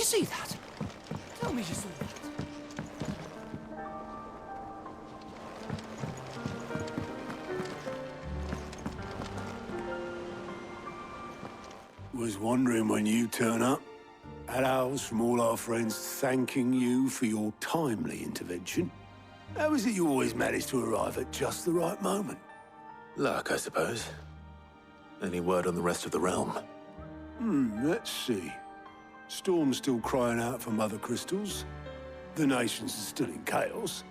see that? Tell me you saw that. Was wondering when you turn up. Had ours from all our friends thanking you for your timely intervention. How is it you always manage to arrive at just the right moment? Luck, I suppose. Any word on the rest of the realm? Let's see. Storm's still crying out for mother crystals. The nations are still in chaos.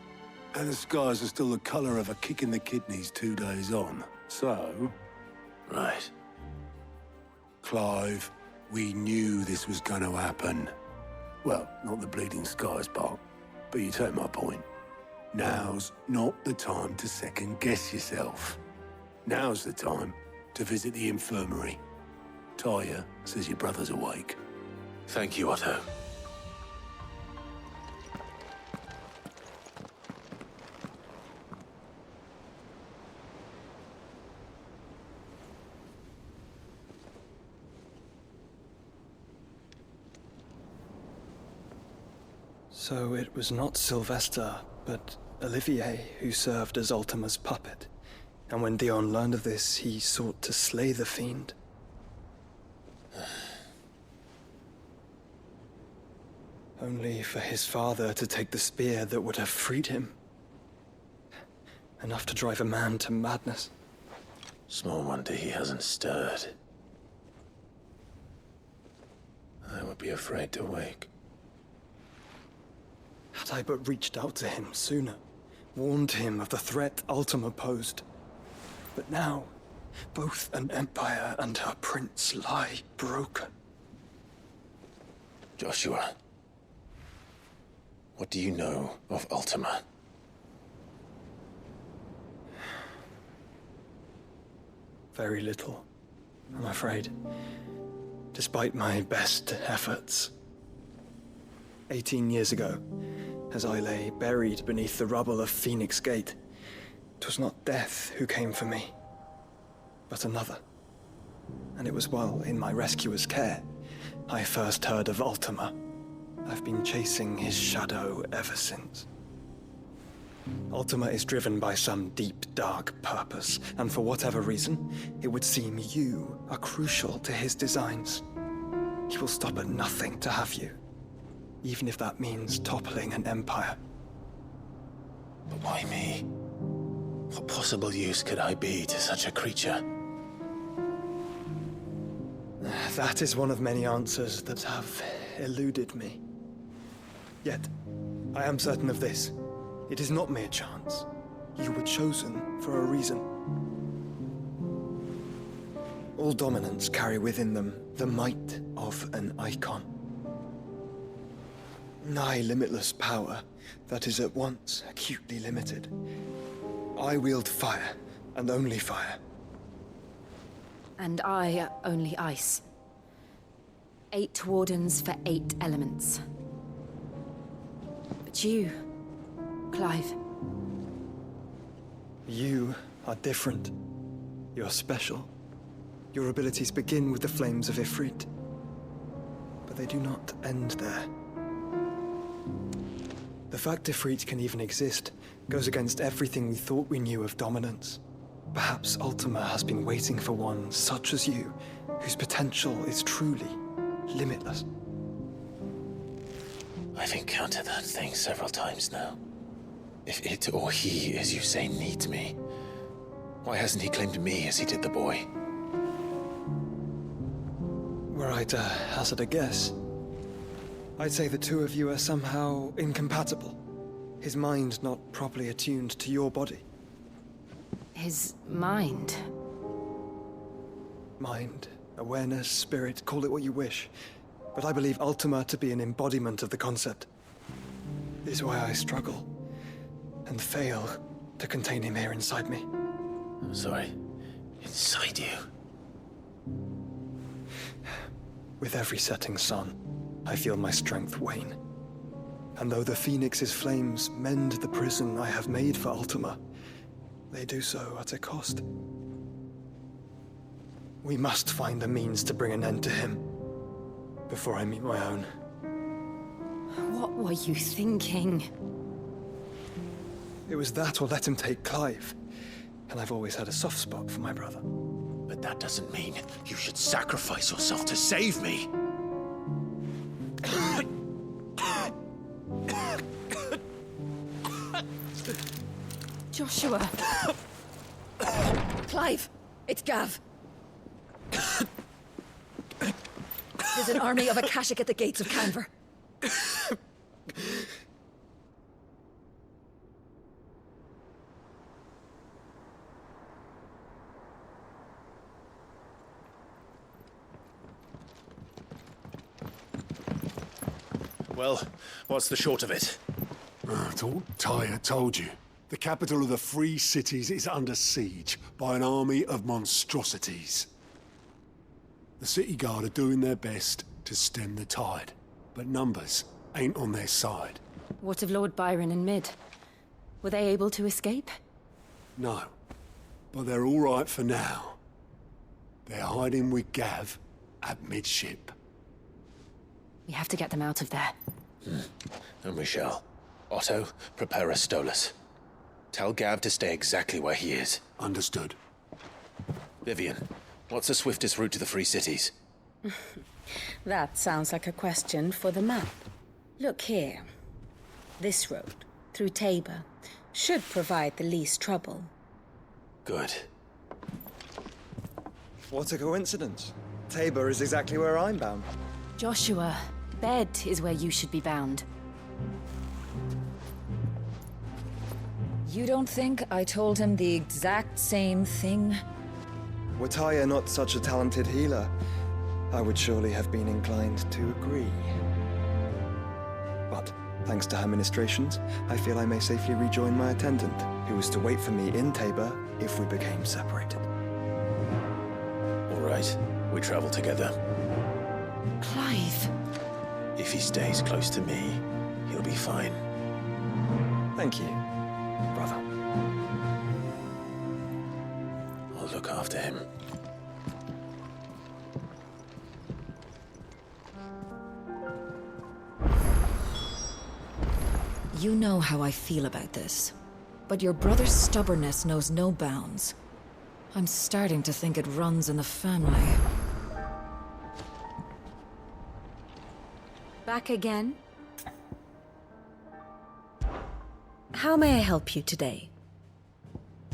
And the skies are still the colour of a kick in the kidneys 2 days on. So... Right. Clive, we knew this was going to happen. Well, not the bleeding skies part, but you take my point. Now's not the time to second-guess yourself. Now's the time to visit the infirmary. Talia says your brother's awake. Thank you, Otto. So it was not Sylvester, but Olivier who served as Ultima's puppet. And when Dion learned of this, he sought to slay the fiend. Only for his father to take the spear that would have freed him. Enough to drive a man to madness. Small wonder he hasn't stirred. I would be afraid to wake. Had I but reached out to him sooner, warned him of the threat Ultima posed. But now, both an empire and her prince lie broken. Joshua, what do you know of Ultima? Very little, I'm afraid. Despite my best efforts. 18 years ago, as I lay buried beneath the rubble of Phoenix Gate, 'twas not death who came for me, but another. And it was while in my rescuer's care, I first heard of Ultima. I've been chasing his shadow ever since. Ultima is driven by some deep, dark purpose, and for whatever reason, it would seem you are crucial to his designs. He will stop at nothing to have you, even if that means toppling an empire. But why me? What possible use could I be to such a creature? That is one of many answers that have eluded me. Yet, I am certain of this. It is not mere chance. You were chosen for a reason. All dominants carry within them the might of an icon. Nigh limitless power that is at once acutely limited. I wield fire, and only fire. And I only ice. 8 wardens for 8 elements. But you, Clive. You are different. You're special. Your abilities begin with the flames of Ifrit. But they do not end there. The fact Ifrit can even exist goes against everything we thought we knew of dominance. Perhaps Ultima has been waiting for one such as you, whose potential is truly limitless. I've encountered that thing several times now. If it or he, as you say, needs me, why hasn't he claimed me as he did the boy? Were I to hazard a guess, I'd say the two of you are somehow incompatible. His mind not properly attuned to your body. His mind. Mind, awareness, spirit, call it what you wish. But I believe Ultima to be an embodiment of the concept. This is why I struggle and fail to contain him here inside me. I'm sorry. Inside you? With every setting sun, I feel my strength wane. And though the Phoenix's flames mend the prison I have made for Ultima, they do so at a cost. We must find a means to bring an end to him before I meet my own. What were you thinking? It was that or let him take Clive. And I've always had a soft spot for my brother. But that doesn't mean you should sacrifice yourself to save me. Joshua! Clive! It's Gav! There's an army of Akashic at the gates of Canver. Well, what's the short of it? It's all Tyre told you. The capital of the Free Cities is under siege by an army of monstrosities. The city guard are doing their best to stem the tide, but numbers ain't on their side. What of Lord Byron and Mid? Were they able to escape? No, but they're all right for now. They're hiding with Gav at midship. We have to get them out of there. And we shall. Otto, prepare a Stolas. Tell Gav to stay exactly where he is. Understood. Vivian, what's the swiftest route to the Free Cities? That sounds like a question for the map. Look here. This road, through Tabor, should provide the least trouble. Good. What a coincidence. Tabor is exactly where I'm bound. Joshua, bed is where you should be bound. You don't think I told him the exact same thing? Were Tyre not such a talented healer, I would surely have been inclined to agree. But, thanks to her ministrations, I feel I may safely rejoin my attendant, who was to wait for me in Tabor if we became separated. All right, we travel together. Clive! If he stays close to me, he'll be fine. Thank you, brother. I'll look after him. You know how I feel about this. But your brother's stubbornness knows no bounds. I'm starting to think it runs in the family. Back again? How may I help you today?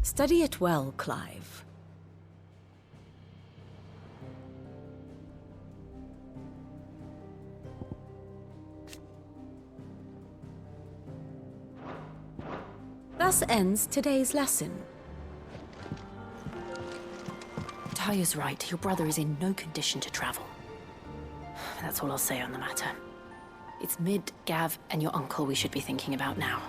Study it well, Clive. Thus ends today's lesson. Tyre's right. Your brother is in no condition to travel. That's all I'll say on the matter. It's Mid, Gav, and your uncle we should be thinking about now.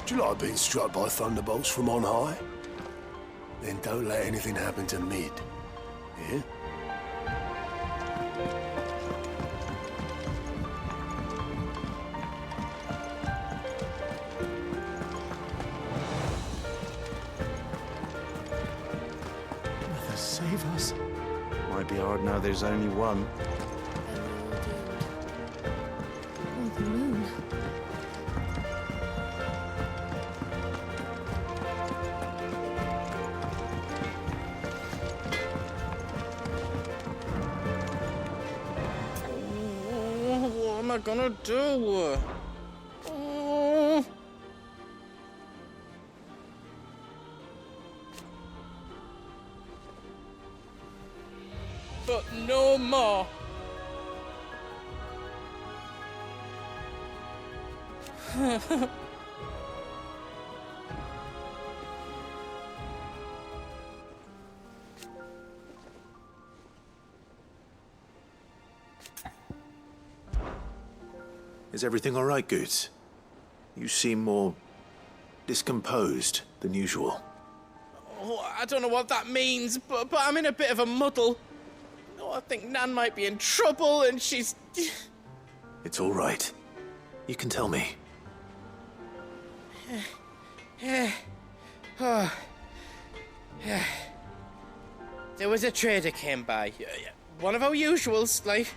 Do you like being struck by thunderbolts from on high? Then don't let anything happen to Mid. Yeah? Mother, save us. Might be hard now there's only one. Oh, the moon. What am I gonna do? Oh. But no more. Is everything all right, Goots? You seem more discomposed than usual. Oh, I don't know what that means, but I'm in a bit of a muddle. Oh, I think Nan might be in trouble, and she's... It's all right. You can tell me. There was a trader came by. One of our usuals, like.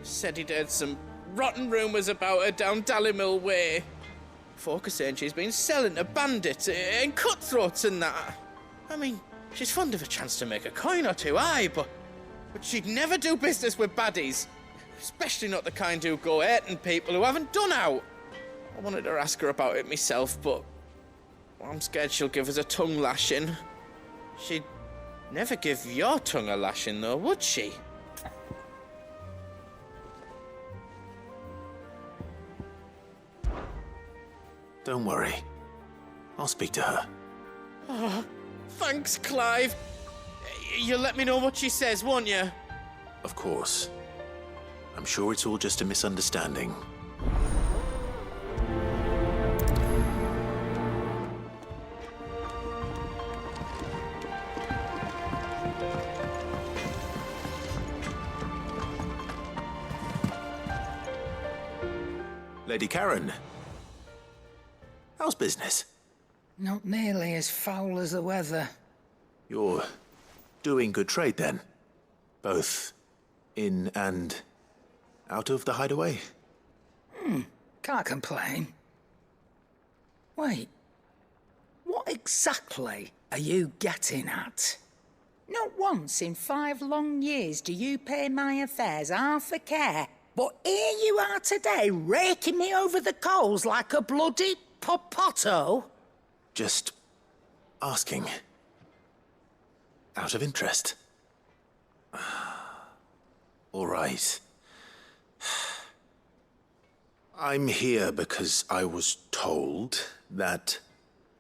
Said he'd heard some rotten rumours about her down Dallimil Way. Folk are saying she's been selling to bandits and cutthroats and that. I mean, she's fond of a chance to make a coin or two, aye, but she'd never do business with baddies. Especially not the kind who go hurting people who haven't done out. I wanted to ask her about it myself, but I'm scared she'll give us a tongue lashing. She'd never give your tongue a lashing, though, would she? Don't worry. I'll speak to her. Oh, thanks, Clive. You'll let me know what she says, won't you? Of course. I'm sure it's all just a misunderstanding. Lady Karen. How's business? Not nearly as foul as the weather. You're doing good trade, then? Both in and out of the hideaway? Can't complain. Wait. What exactly are you getting at? Not once in 5 long years do you pay my affairs half a care. But here you are today, raking me over the coals like a bloody popoto. Just asking. Out of interest. All right. I'm here because I was told that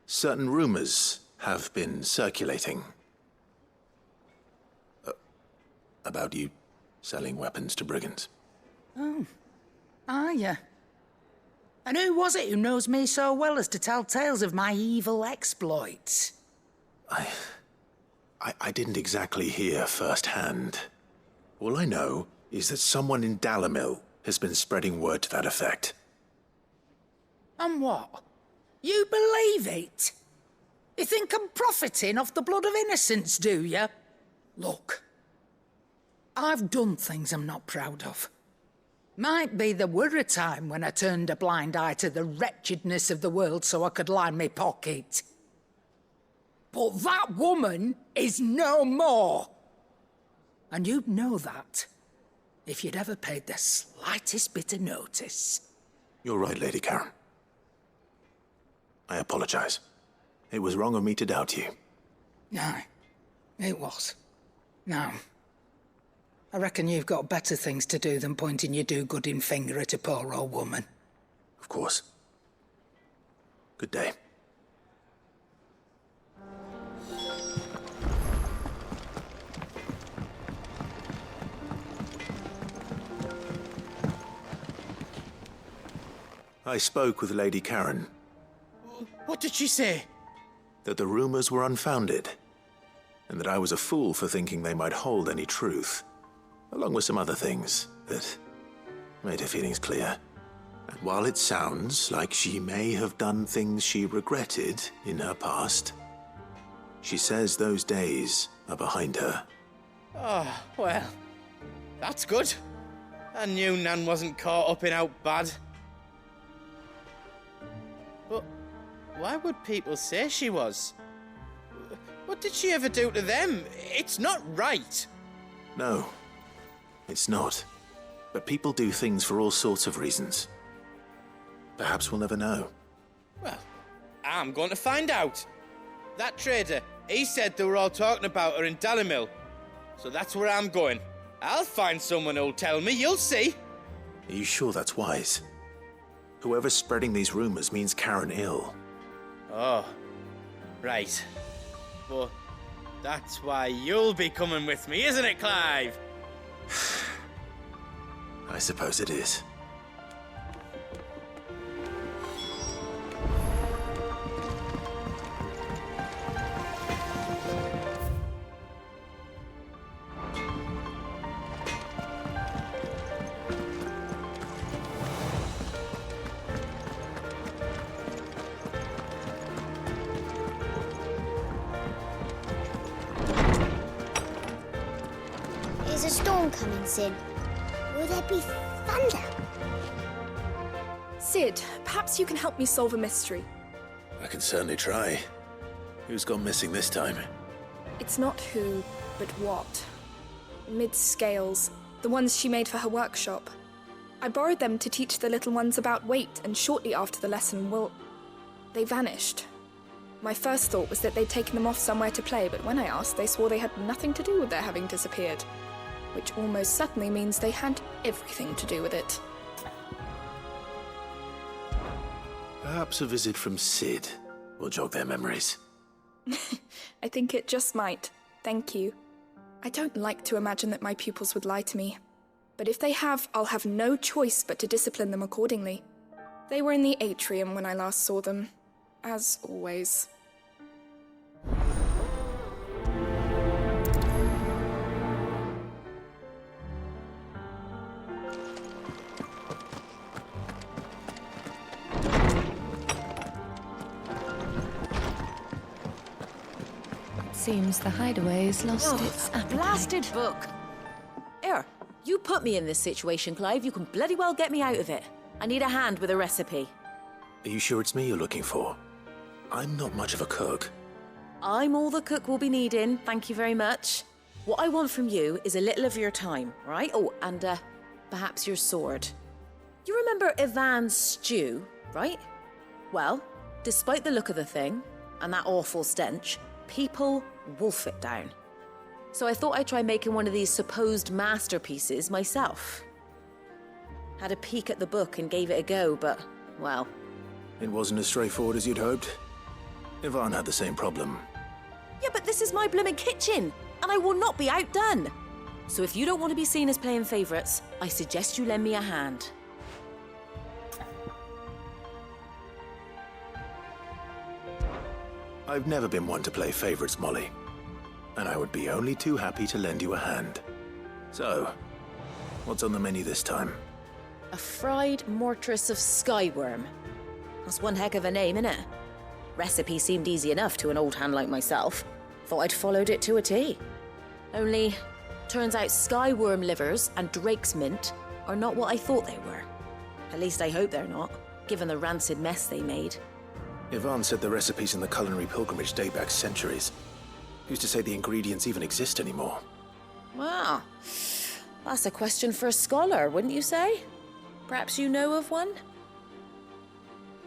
certain rumors have been circulating. About you selling weapons to brigands. Oh, are you? And who was it who knows me so well as to tell tales of my evil exploits? I didn't exactly hear firsthand. All I know is that someone in Dallimil has been spreading word to that effect. And what? You believe it? You think I'm profiting off the blood of innocence, do you? Look, I've done things I'm not proud of. Might be there were a time when I turned a blind eye to the wretchedness of the world so I could line my pocket. But that woman is no more. And you'd know that if you'd ever paid the slightest bit of notice. You're right, Lady Karen. I apologize. It was wrong of me to doubt you. No, it was. Now, I reckon you've got better things to do than pointing your do-gooding finger at a poor old woman. Of course. Good day. I spoke with Lady Karen. What did she say? That the rumors were unfounded, and that I was a fool for thinking they might hold any truth, along with some other things that made her feelings clear. And while it sounds like she may have done things she regretted in her past, she says those days are behind her. Oh, well, that's good. I knew Nan wasn't caught up in out bad. But why would people say she was? What did she ever do to them? It's not right. No, it's not. But people do things for all sorts of reasons. Perhaps we'll never know. Well, I'm going to find out. That trader, he said they were all talking about her in Dallimil. So that's where I'm going. I'll find someone who'll tell me, you'll see. Are you sure that's wise? Whoever's spreading these rumors means Karen ill. Oh, right. But that's why you'll be coming with me, isn't it, Clive? I suppose it is. Is a storm coming, Sid? Will there be thunder? Sid, perhaps you can help me solve a mystery. I can certainly try. Who's gone missing this time? It's not who, but what. Mid's scales, the ones she made for her workshop. I borrowed them to teach the little ones about weight, and shortly after the lesson, they vanished. My first thought was that they'd taken them off somewhere to play, but when I asked, they swore they had nothing to do with their having disappeared. Which almost certainly means they had everything to do with it. Perhaps a visit from Sid will jog their memories. I think it just might. Thank you. I don't like to imagine that my pupils would lie to me. But if they have, I'll have no choice but to discipline them accordingly. They were in the atrium when I last saw them. As always. Seems the hideaway's lost its appetite. Blasted book! Here, you put me in this situation, Clive. You can bloody well get me out of it. I need a hand with a recipe. Are you sure it's me you're looking for? I'm not much of a cook. I'm all the cook will be needing, thank you very much. What I want from you is a little of your time, right? Oh, and perhaps your sword. You remember Ivan's stew, right? Well, despite the look of the thing, and that awful stench, people wolf it down. So I thought I'd try making one of these supposed masterpieces myself. Had a peek at the book and gave it a go, but, well... It wasn't as straightforward as you'd hoped. Ivan had the same problem. Yeah, but this is my blimmin' kitchen, and I will not be outdone. So if you don't want to be seen as playing favourites, I suggest you lend me a hand. I've never been one to play favourites, Molly. And I would be only too happy to lend you a hand. So, what's on the menu this time? A fried mortress of skyworm. That's one heck of a name, innit? Recipe seemed easy enough to an old hand like myself. Thought I'd followed it to a T. Only, turns out skyworm livers and drake's mint are not what I thought they were. At least I hope they're not, given the rancid mess they made. Ivan said the recipes in the culinary pilgrimage date back centuries. Who's to say the ingredients even exist anymore? Wow. That's a question for a scholar, wouldn't you say? Perhaps you know of one?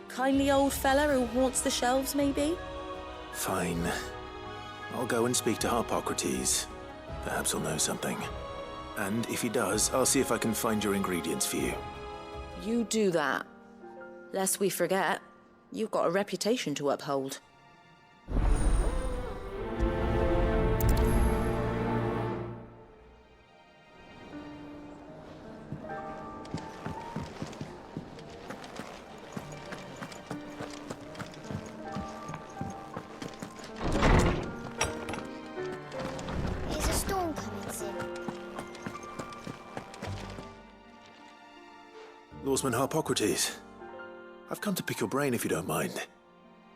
Kindly old fella who haunts the shelves, maybe? Fine. I'll go and speak to Harpocrates. Perhaps he'll know something. And if he does, I'll see if I can find your ingredients for you. You do that. Lest we forget, you've got a reputation to uphold. Is a storm coming, Sid? Lawsman Harpocrates. I've come to pick your brain if you don't mind.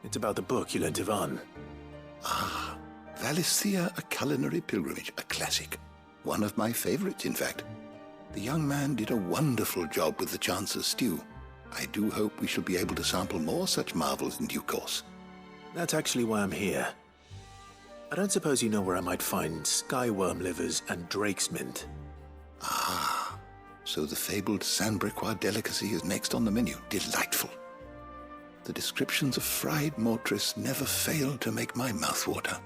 It's about the book you lent Ivan. Ah, Valisthea, A Culinary Pilgrimage, a classic. One of my favorites, in fact. The young man did a wonderful job with the Chance's stew. I do hope we shall be able to sample more such marvels in due course. That's actually why I'm here. I don't suppose you know where I might find skyworm livers and drake's mint. Ah, so the fabled Sandbrequois delicacy is next on the menu. Delightful. The descriptions of fried mortress never fail to make my mouth water.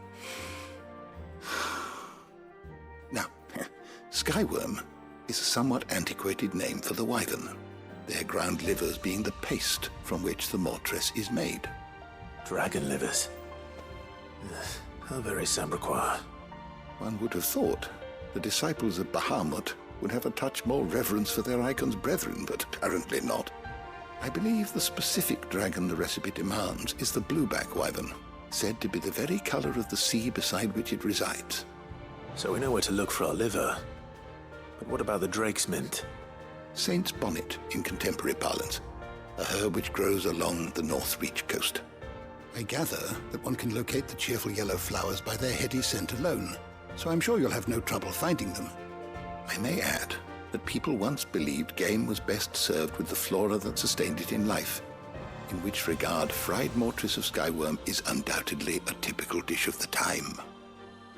Now, skyworm is a somewhat antiquated name for the wyvern. their ground livers being the paste from which the mortress is made. Dragon livers. How very Sambraquois. One would have thought the disciples of Bahamut would have a touch more reverence for their icon's brethren, but apparently not. I believe the specific dragon the recipe demands is the blueback wyvern, said to be the very color of the sea beside which it resides. So we know where to look for our liver. But what about the drake's mint? Saint's bonnet in contemporary parlance, a herb which grows along the North Reach coast. I gather that one can locate the cheerful yellow flowers by their heady scent alone, so I'm sure you'll have no trouble finding them. I may add that people once believed game was best served with the flora that sustained it in life, in which regard fried mortress of skyworm is undoubtedly a typical dish of the time.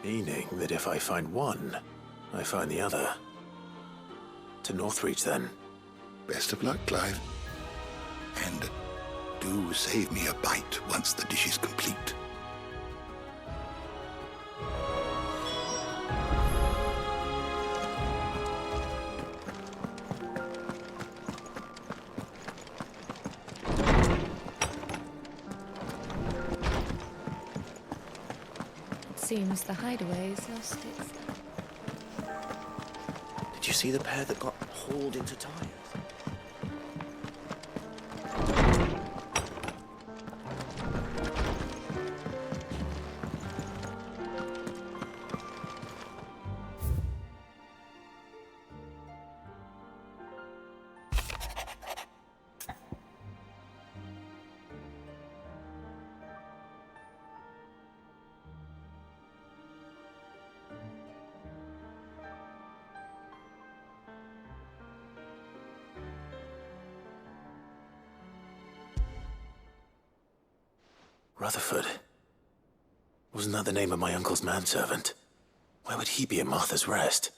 Meaning that if I find one, I find the other. To Northreach, then. Best of luck, Clive. And do save me a bite once the dish is complete. Seems the hideaway's lost its... Did you see the pair that got hauled into tires? Rutherford. Wasn't that the name of my uncle's manservant? Why would he be at Martha's Rest?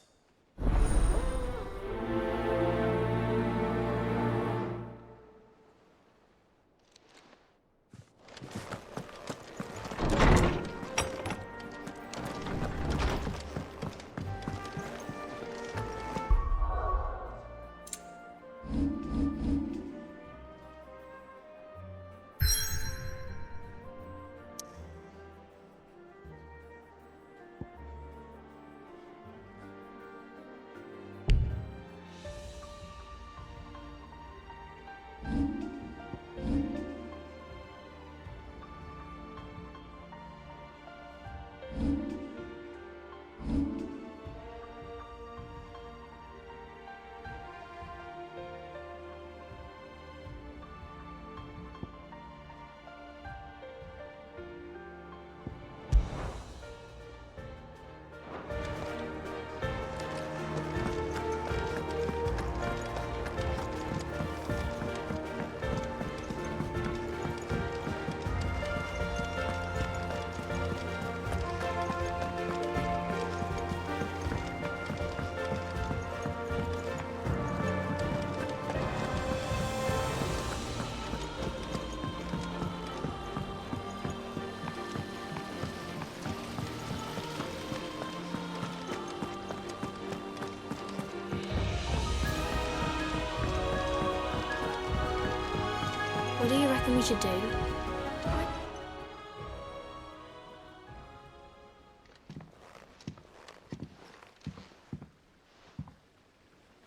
What do you reckon we should do?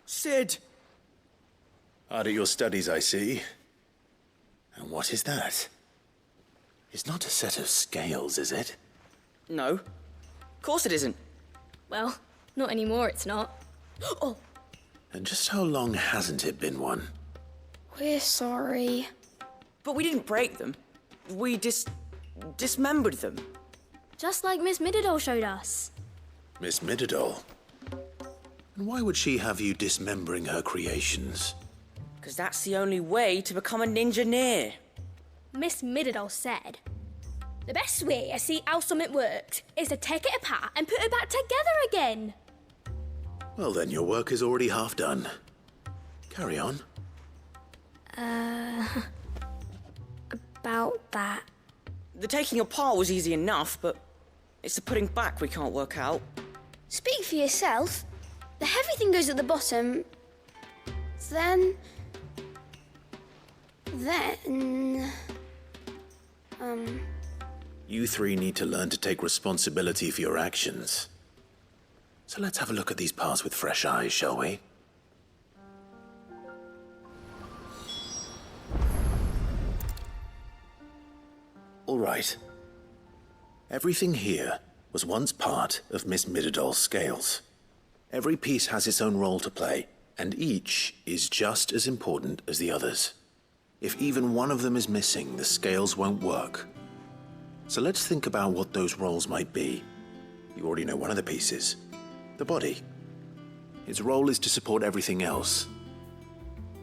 Sid! Hard at your studies, I see. And what is that? It's not a set of scales, is it? No. Of course it isn't. Well, not anymore, it's not. Oh! And just how long hasn't it been one? We're sorry. But we didn't break them. We dismembered them. Just like Miss Mididol showed us. Miss Mididol? And why would she have you dismembering her creations? Because that's the only way to become a ninja-neer. Miss Mididol said, the best way to see how something worked is to take it apart and put it back together again. Well then, your work is already half done. Carry on. About that. The taking apart was easy enough, but it's the putting back we can't work out. Speak for yourself. The heavy thing goes at the bottom. Then then... You three need to learn to take responsibility for your actions. So let's have a look at these parts with fresh eyes, shall we? All right. Everything here was once part of Miss Midadol's scales. Every piece has its own role to play, and each is just as important as the others. If even one of them is missing, the scales won't work. So let's think about what those roles might be. You already know one of the pieces, the body. Its role is to support everything else.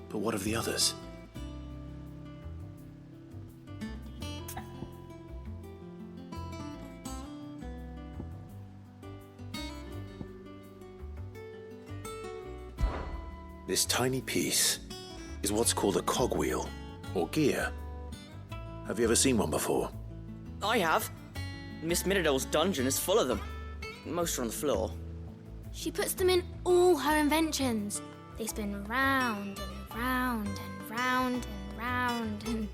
But what of the others? This tiny piece is what's called a cogwheel, or gear. Have you ever seen one before? I have. Miss Midadol's dungeon is full of them. Most are on the floor. She puts them in all her inventions. They spin round and round and round and round and...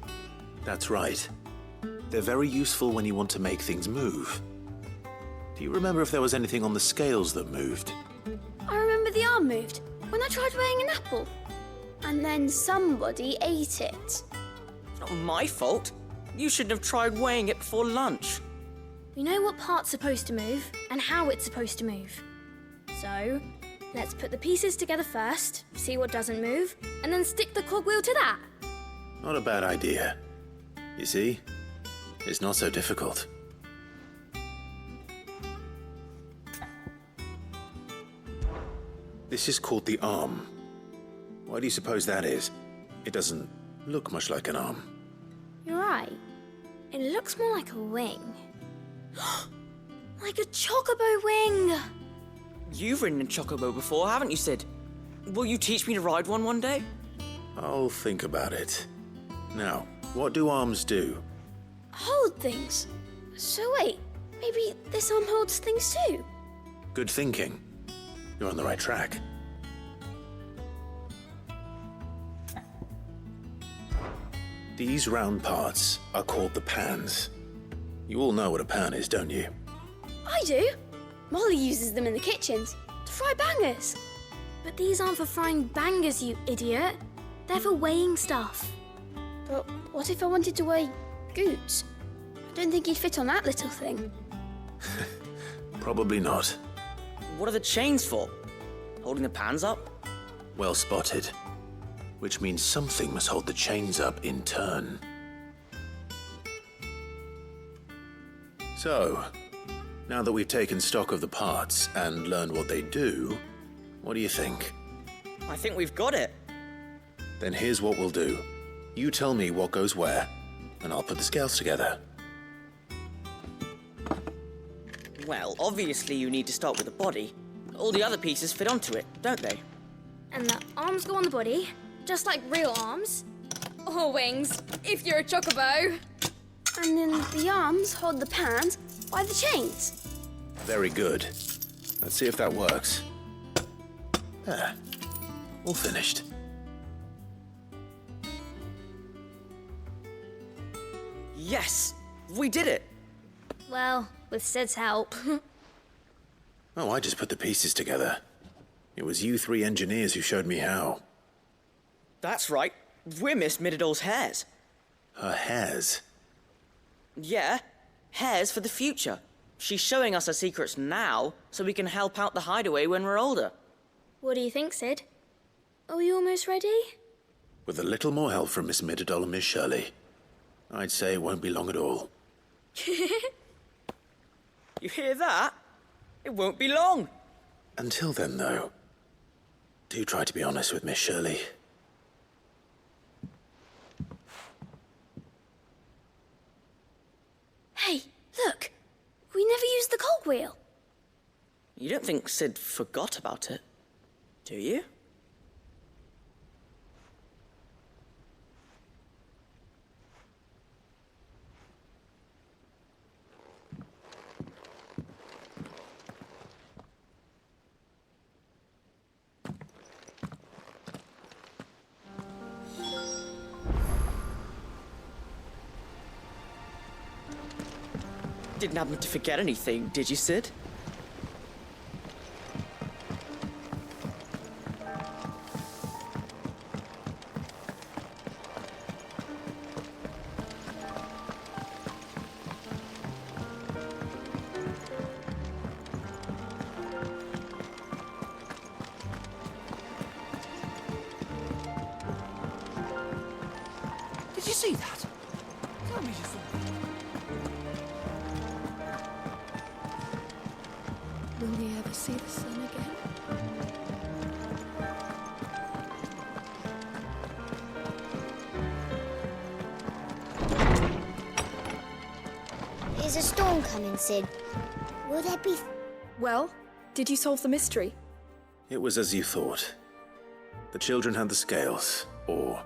That's right. They're very useful when you want to make things move. Do you remember if there was anything on the scales that moved? I remember the arm moved when I tried weighing an apple. And then somebody ate it. It's not my fault. You shouldn't have tried weighing it before lunch. We know what part's supposed to move and how it's supposed to move. So, let's put the pieces together first, see what doesn't move, and then stick the cogwheel to that. Not a bad idea. You see, it's not so difficult. This is called the arm. Why do you suppose that is? It doesn't look much like an arm. You're right. It looks more like a wing. Like a chocobo wing! You've ridden a chocobo before, haven't you, Sid? Will you teach me to ride one day? I'll think about it. Now, what do arms do? Hold things. So wait, maybe this arm holds things too? Good thinking. You're on the right track. These round parts are called the pans. You all know what a pan is, don't you? I do. Molly uses them in the kitchens to fry bangers. But these aren't for frying bangers, you idiot. They're for weighing stuff. But what if I wanted to weigh Goots? I don't think he'd fit on that little thing. Probably not. What are the chains for? Holding the pans up? Well spotted. Which means something must hold the chains up in turn. So, now that we've taken stock of the parts and learned what they do, what do you think? I think we've got it. Then here's what we'll do. You tell me what goes where, and I'll put the scales together. Well, obviously you need to start with the body. All the other pieces fit onto it, don't they? And the arms go on the body, just like real arms. Or wings, if you're a chocobo. And then the arms hold the pans by the chains. Very good. Let's see if that works. There. All finished. Yes! We did it! Well, with Sid's help. Oh, I just put the pieces together. It was you three engineers who showed me how. That's right. We're Miss Midadol's hairs. Her hairs? Yeah, hairs for the future. She's showing us her secrets now, so we can help out the hideaway when we're older. What do you think, Sid? Are we almost ready? With a little more help from Miss Midadol and Miss Shirley, I'd say it won't be long at all. You hear that? It won't be long. Until then, though, do try to be honest with Miss Shirley. Hey, look! We never used the cogwheel. You don't think Sid forgot about it, do you? didn't happen to forget anything, did you, Sid? Did you see that? Tell me you saw it. Will we ever see the sun again? Is a storm coming, Sid? Will there be... Well, did you solve the mystery? It was as you thought. The children had the scales, or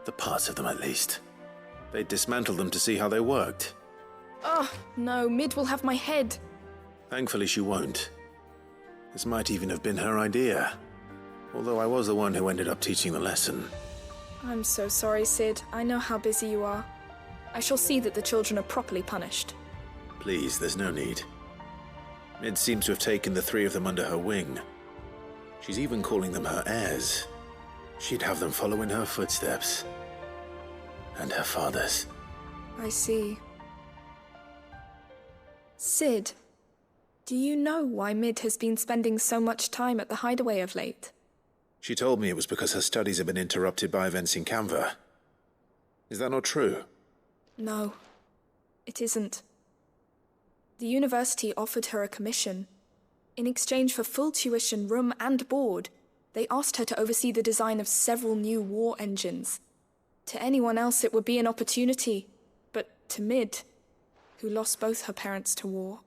the parts of them at least. They dismantled them to see how they worked. Oh, no, Mid will have my head. Thankfully she won't. This might even have been her idea. Although I was the one who ended up teaching the lesson. I'm so sorry, Sid. I know how busy you are. I shall see that the children are properly punished. Please, there's no need. Mid seems to have taken the three of them under her wing. She's even calling them her heirs. She'd have them follow in her footsteps. And her father's. I see. Sid, do you know why Mid has been spending so much time at the hideaway of late? She told me it was because her studies have been interrupted by events in Canva. Is that not true? No, it isn't. The university offered her a commission. In exchange for full tuition, room and board, they asked her to oversee the design of several new war engines. To anyone else it would be an opportunity, but to Mid, who lost both her parents to war,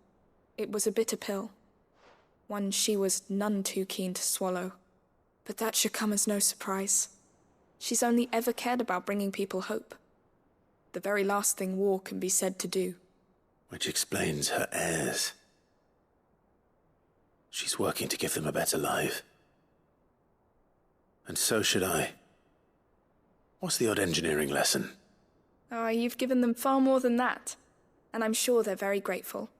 it was a bitter pill. One she was none too keen to swallow. But that should come as no surprise. She's only ever cared about bringing people hope. The very last thing war can be said to do. Which explains her heirs. She's working to give them a better life. And so should I. What's the odd engineering lesson? Oh, you've given them far more than that. And I'm sure they're very grateful.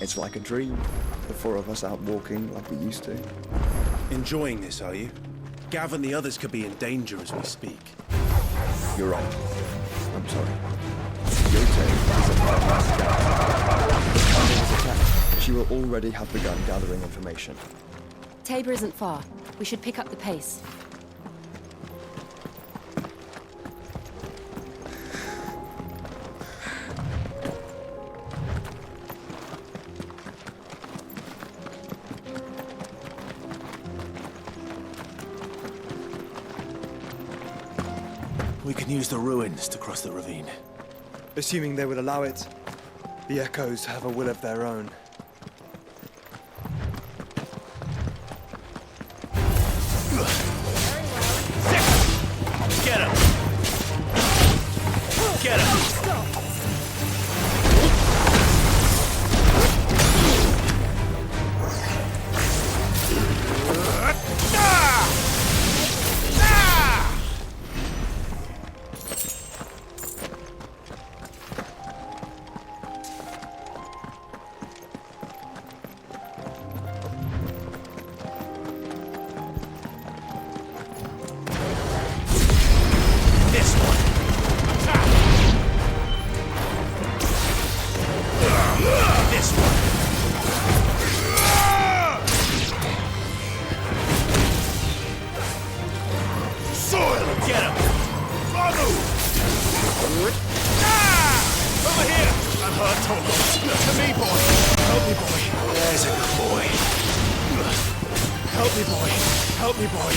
It's like a dream. The four of us out walking like we used to. Enjoying this, are you? Gav and the others could be in danger as we speak. You're right. I'm sorry. Yote is a badass scout. If Bandida is attacked, she will already have begun gathering information. Tabor isn't far. We should pick up the pace. We can use the ruins to cross the ravine. Assuming they would allow it. The Echoes have a will of their own. Get him! Get him! me, boy. Help me, boy.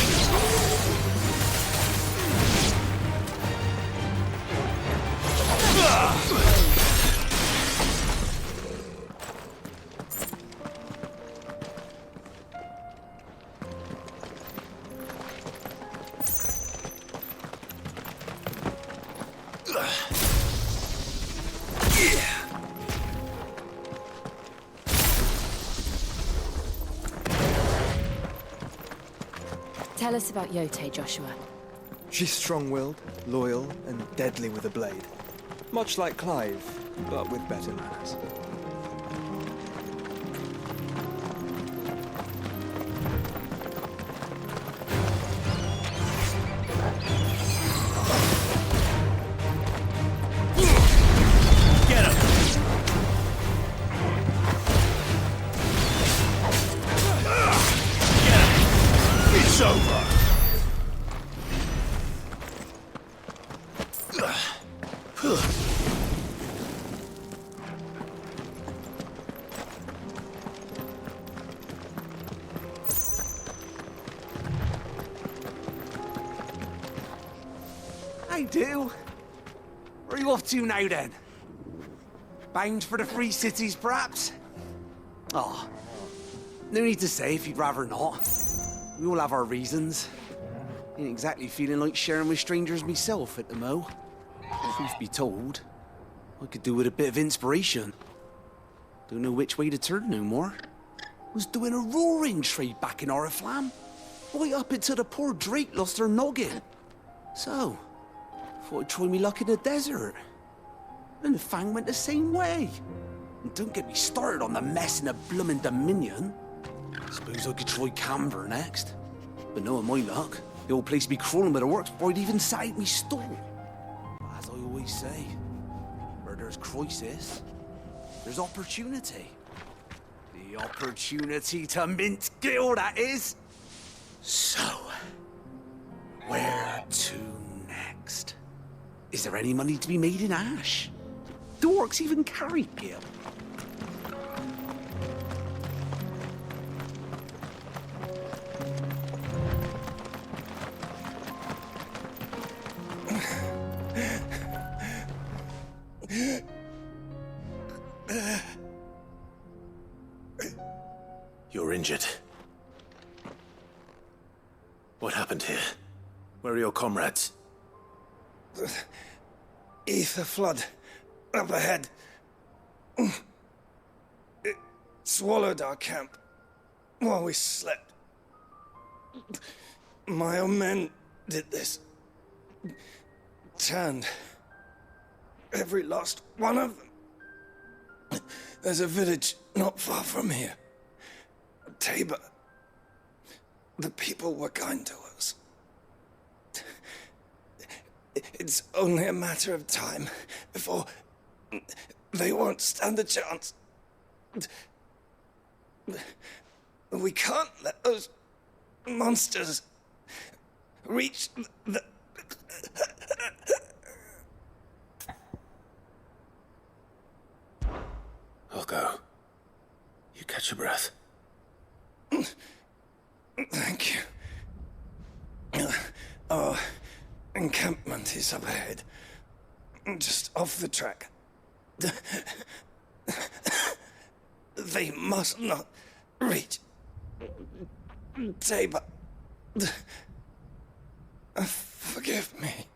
Tell us about Yote, Joshua. She's strong-willed, loyal, and deadly with a blade. Much like Clive, but with better manners. Get him! Get him! It's over! I do. Where are you off to now, then? Bound for the Free Cities, perhaps? Oh, no need to say if you'd rather not. We all have our reasons. Ain't exactly feeling like sharing with strangers myself at the mo. Truth be told, I could do with a bit of inspiration. Don't know which way to turn no more. Was doing a roaring trade back in Oriflamme. Right up until the poor Drake lost her noggin. So, thought I'd try me luck in the desert. And the Fang went the same way. And don't get me started on the mess in the bloomin' Dominion. Suppose I could try Canberra next. But knowing my luck, the old place be crawling with the works before I'd even sat out me stall. But as I always say, where there's crisis, there's opportunity. The opportunity to mint Gil, that is. So, where to next? Is there any money to be made in Ash? Do orcs even carry Gil? You're injured. What happened here? Where are your comrades? Ether flood. Up ahead. It swallowed our camp while we slept. My own men did this. Turned every last one of them. There's a village not far from here. Tabor. The people were kind to us. It's only a matter of time before they won't stand a chance. We can't let those monsters reach the... I'll go. You catch your breath. Thank you. Our encampment is up ahead. Just off the track. They must not reach Tabor. Forgive me,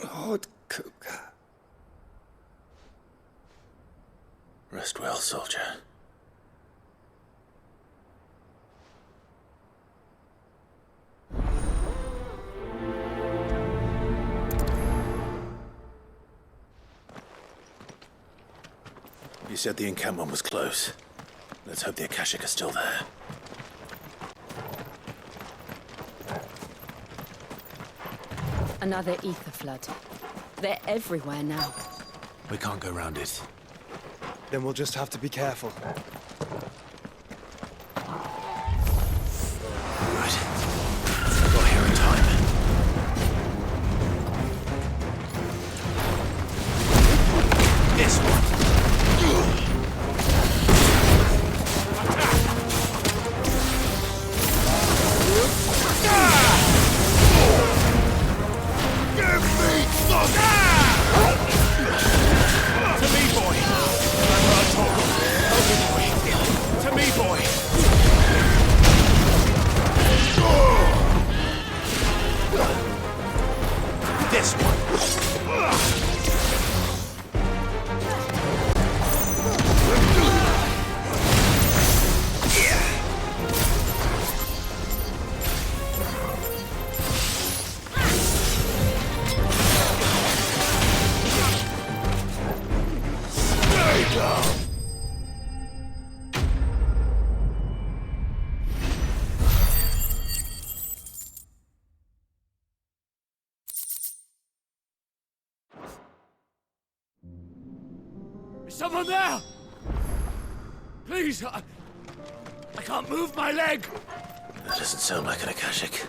Lord Kuka. Rest well, soldier. You said the encampment was close. Let's hope the Akashic are still there. Another ether flood. They're everywhere now. We can't go round it. Then we'll just have to be careful. Right. I got here in time. This one. Someone there! Please, I can't move my leg! That doesn't sound like an Akashic.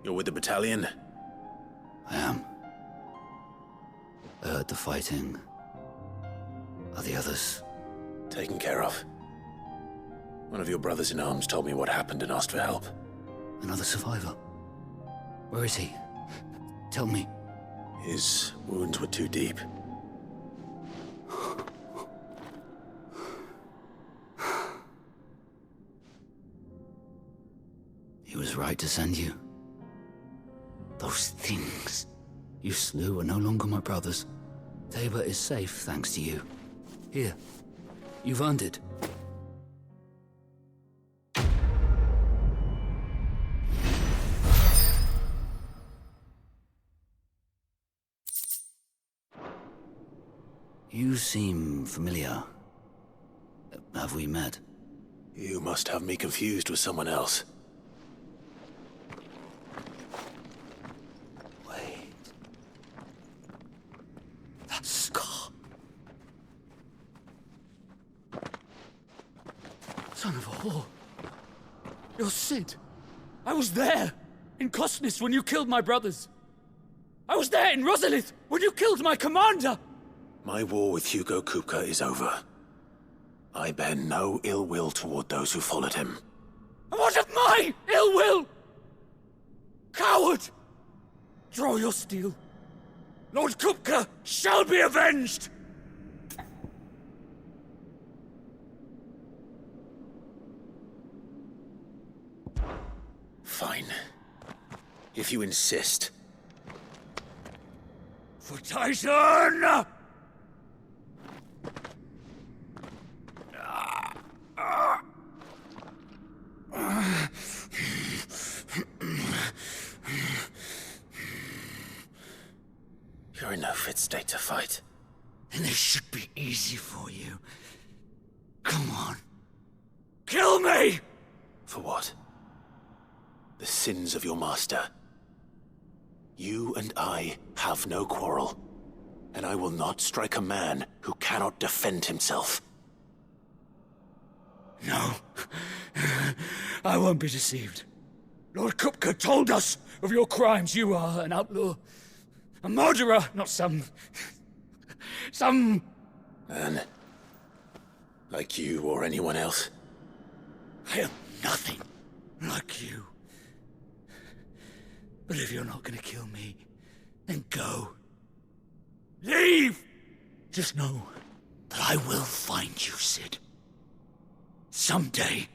You're with the battalion? I am. I heard the fighting. Are the others? Taken care of. One of your brothers in arms told me what happened and asked for help. Another survivor? Where is he? Tell me. His wounds were too deep. He was right to send you. Those things you slew are no longer my brothers. Tabor is safe thanks to you. Here, you've earned it. You seem familiar. Have we met? You must have me confused with someone else. Wait. That scar. Son of a whore. You're Sid. I was there, in Cosnis, when you killed my brothers. I was there in Rosalith, when you killed my commander! My war with Hugo Kupka is over. I bear no ill will toward those who followed him. And what of my ill will? Coward! Draw your steel. Lord Kupka shall be avenged! Fine. If you insist. For Tyson! You're in no fit state to fight. Then this should be easy for you. Come on. Kill me! For what? The sins of your master. You and I have no quarrel, and I will not strike a man who cannot defend himself. No. I won't be deceived. Lord Kupka told us of your crimes. You are an outlaw. A murderer, not some... Man. Like you or anyone else. I am nothing like you. But if you're not gonna kill me, then go. Leave! Just know that I will find you, Sid. Someday.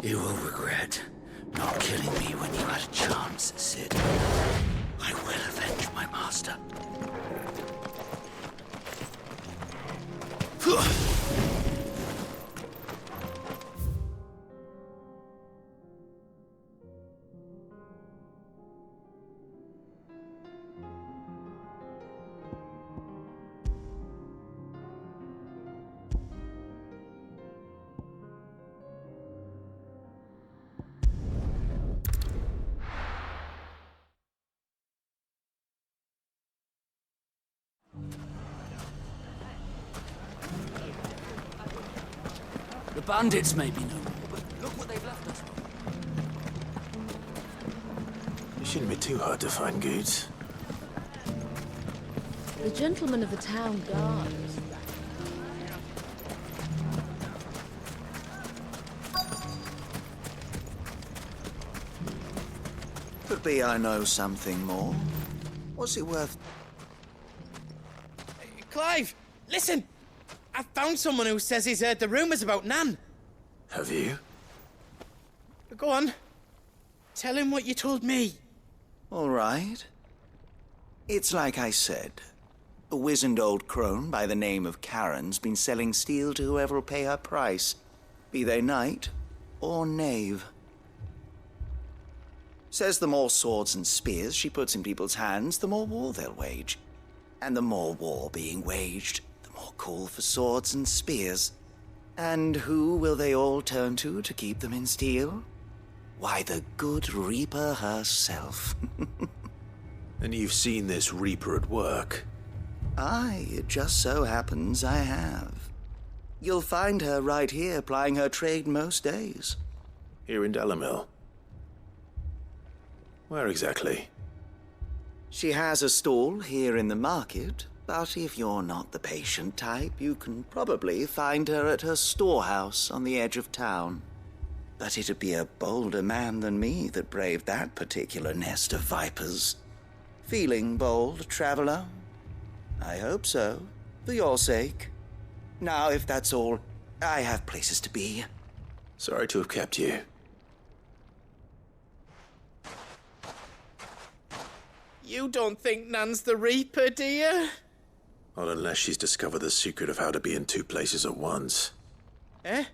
You will regret not killing me when you had a chance, Sid. I will avenge my master. The bandits may be no more, but look what they've left us. You shouldn't be too hard to find, Goods. The gentleman of the town guard. Could be I know something more. What's it worth? Clive, listen! I found someone who says he's heard the rumours about Nan. Have you? Go on. Tell him what you told me. All right. It's like I said. A wizened old crone by the name of Karen's been selling steel to whoever will pay her price, be they knight or knave. Says the more swords and spears she puts in people's hands, the more war they'll wage. And the more war being waged, the more call for swords and spears. And who will they all turn to keep them in steel? Why, the good Reaper herself. And you've seen this Reaper at work? Aye, it just so happens I have. You'll find her right here plying her trade most days. Here in Dalimil? Where exactly? She has a stall here in the market, but if you're not the patient type, you can probably find her at her storehouse on the edge of town. But it'd be a bolder man than me that braved that particular nest of vipers. Feeling bold, traveler? I hope so, for your sake. Now, if that's all, I have places to be. Sorry to have kept you. You don't think Nan's the Reaper, do you? Not unless she's discovered the secret of how to be in two places at once. Eh?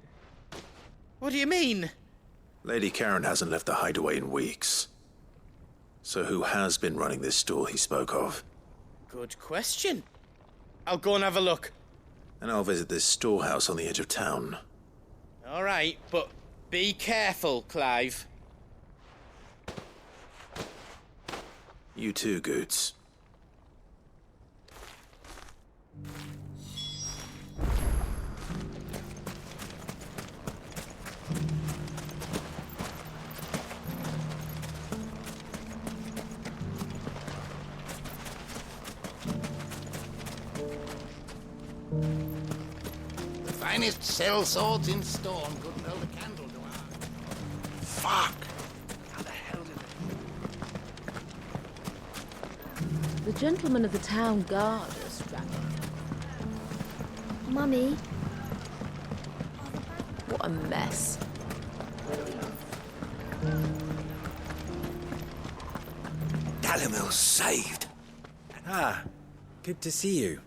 What do you mean? Lady Karen hasn't left the hideaway in weeks. So who has been running this stall he spoke of? Good question. I'll go and have a look. And I'll visit this storehouse on the edge of town. All right, but be careful, Clive. You too, Goods. The finest cell swords in Storm couldn't hold a candle to ours. Fuck! How the hell did it... The gentleman of the town guard is strapped. Mummy. What a mess. Dalimil's saved. Ah, good to see you.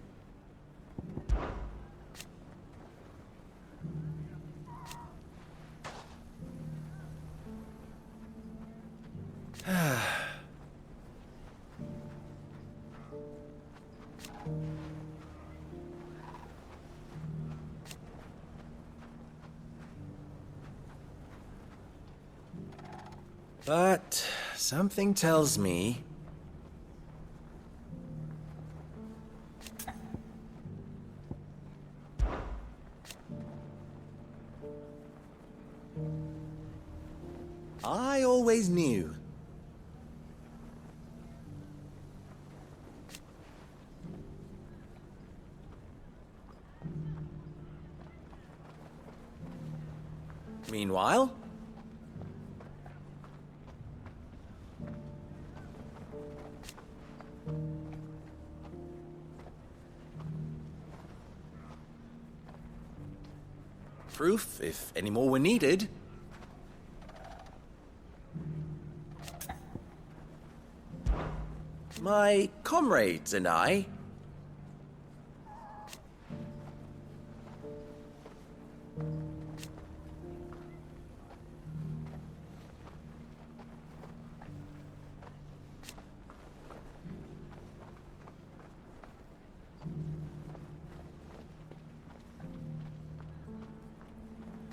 But something tells me... I always knew. Meanwhile... proof, if any more were needed. My comrades and I...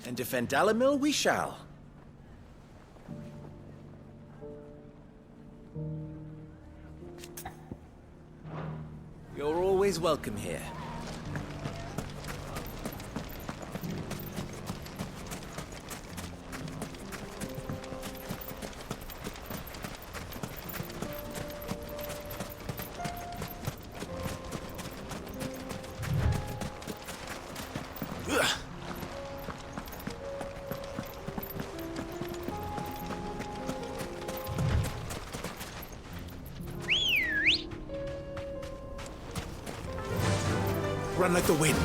and defend Dalimil we shall. You're always welcome here. Run like the wind.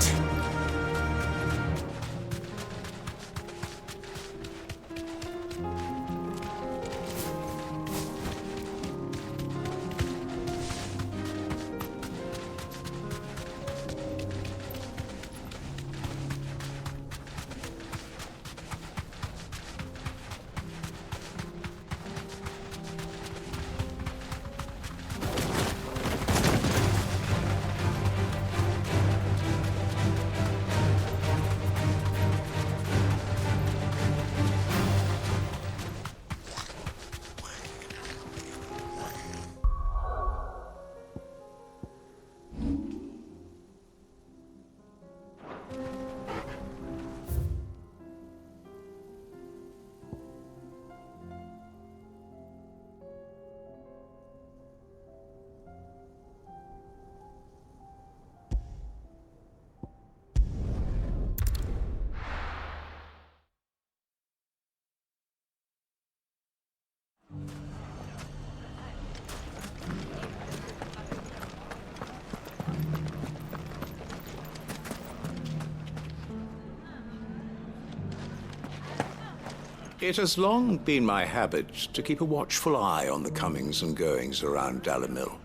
It has long been my habit to keep a watchful eye on the comings and goings around Dalimil.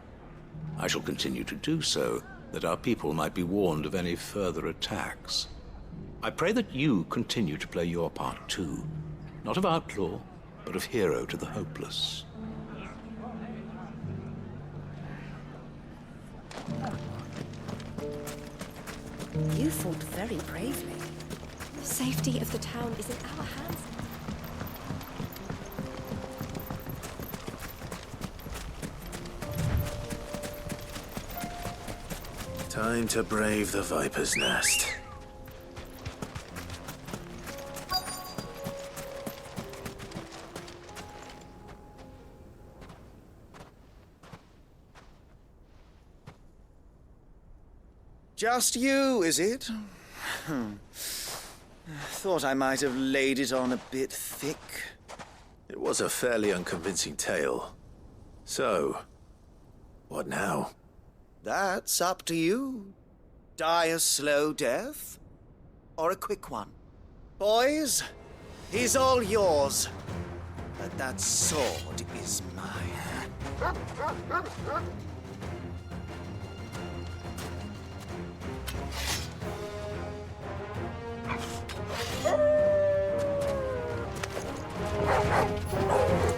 I shall continue to do so, that our people might be warned of any further attacks. I pray that you continue to play your part too, not of outlaw, but of hero to the hopeless. You fought very bravely. The safety of the town is in our hands. Time to brave the Viper's Nest. Just you, is it? Thought I might have laid it on a bit thick. It was a fairly unconvincing tale. So, what now? That's up to you. Die a slow death, or a quick one. Boys, he's all yours. But that sword is mine.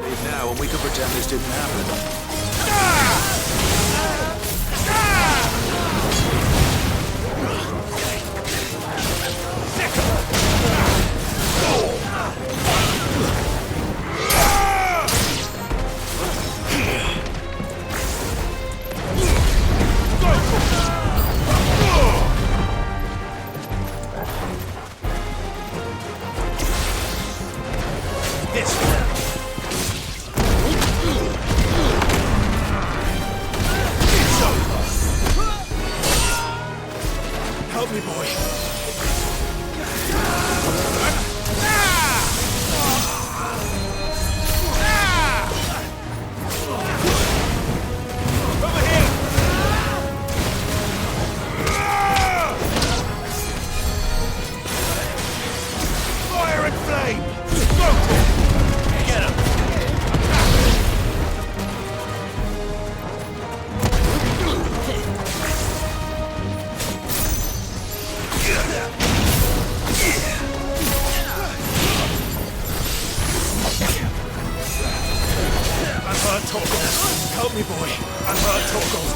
Leave now and we can pretend this didn't happen. Help me, boy. Fire and flame! Get him! I've heard Torgal. Help me, boy. I've heard Torgal.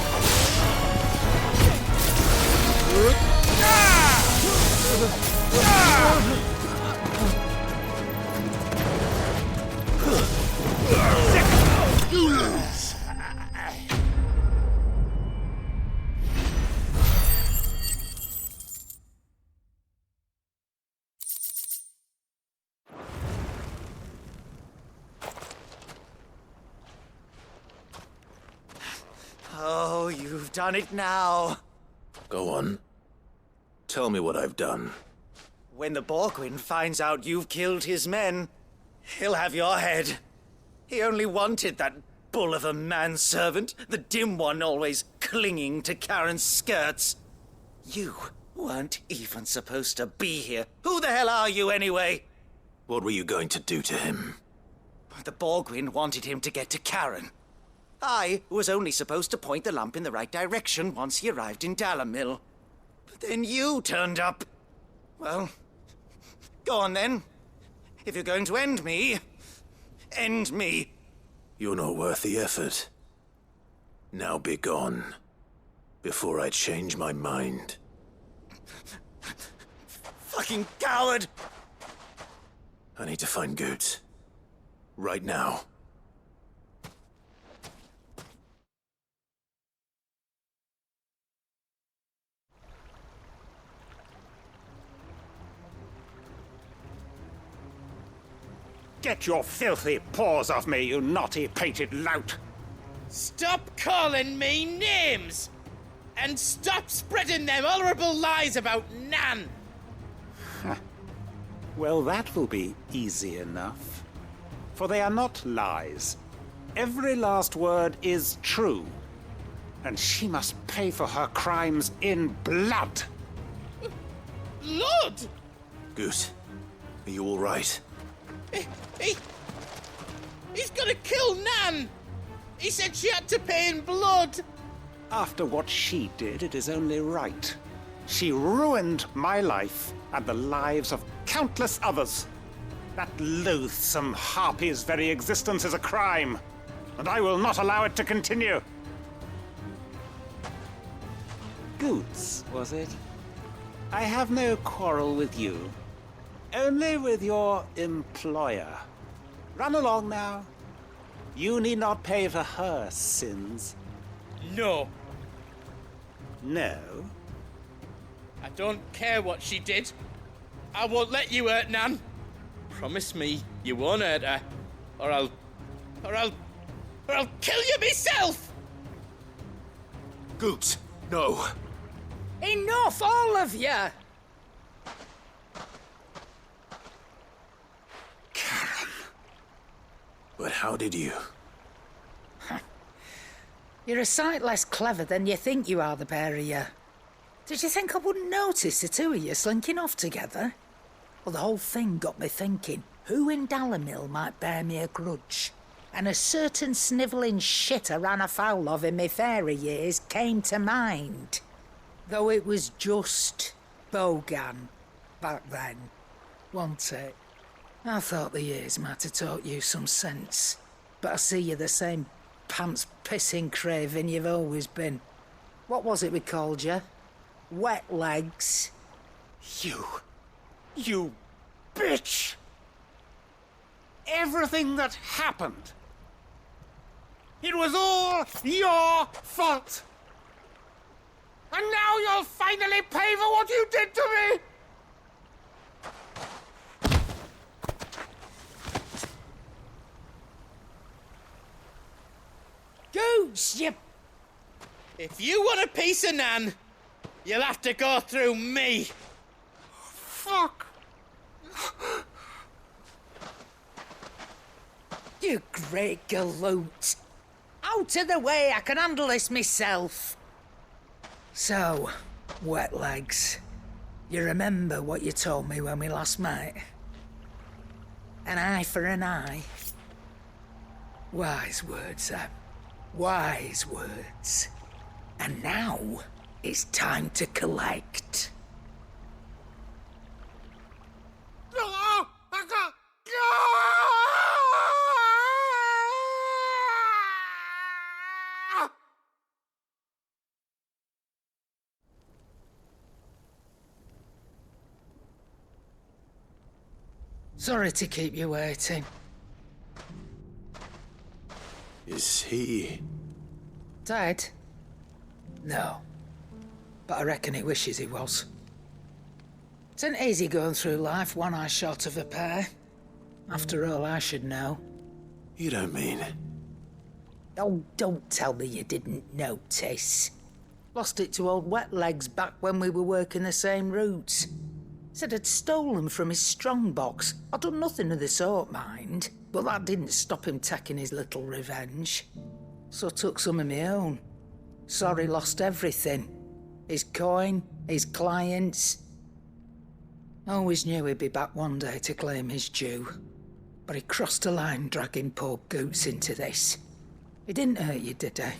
Oh, you've done it now. Go on. Tell me what I've done. When the Borgwyn finds out you've killed his men, he'll have your head. He only wanted that bull of a manservant, the dim one always clinging to Karen's skirts. You weren't even supposed to be here. Who the hell are you, anyway? What were you going to do to him? The Borgwyn wanted him to get to Karen. I was only supposed to point the lamp in the right direction once he arrived in Dalamil. But then you turned up. Well, go on then. If you're going to end me, end me. You're not worth the effort. Now be gone, before I change my mind. Fucking coward! I need to find Goots. Right now. Get your filthy paws off me, you naughty-pated lout! Stop calling me names! And stop spreading them horrible lies about Nan! Well, that will be easy enough. For they are not lies. Every last word is true. And she must pay for her crimes in blood. Blood? Goot, are you all right? He's gonna kill Nan! He said she had to pay in blood! After what she did, it is only right. She ruined my life and the lives of countless others. That loathsome harpy's very existence is a crime, and I will not allow it to continue. Goots, was it? I have no quarrel with you. Only with your employer. Run along now. You need not pay for her sins. No. No? I don't care what she did. I won't let you hurt Nan. Promise me you won't hurt her, or I'll kill you myself! Goots, no. Enough, all of you! But how did you? You're a sight less clever than you think you are, the pair of you. Did you think I wouldn't notice the two of you slinking off together? Well, the whole thing got me thinking, who in Dalamil might bear me a grudge? And a certain snivelling shit I ran afoul of in my fairy years came to mind. Though it was just Bogan back then, wasn't it? I thought the years might have taught you some sense, but I see you're the same pants-pissing craven you've always been. What was it we called you? Wet legs? You bitch! Everything that happened, it was all your fault! And now you'll finally pay for what you did to me! Goose, you... If you want a piece of Nan, you'll have to go through me. Fuck! You great galoot. Out of the way, I can handle this myself. So, wet legs, you remember what you told me when we last met? An eye for an eye. Wise words, Sam. Wise words. And now, it's time to collect. Sorry to keep you waiting. Is he... Dead? No. But I reckon he wishes he was. It ain't easy going through life one eye short of a pair. After all, I should know. You don't mean... Oh, don't tell me you didn't notice. Lost it to old Wet Legs back when we were working the same routes. Said I'd stolen from his strongbox. I'd done nothing of the sort, mind. But that didn't stop him taking his little revenge. So I took some of my own. Sorry, lost everything. His coin, his clients. Always knew he'd be back one day to claim his due. But he crossed a line dragging poor Goots into this. He didn't hurt you, did he?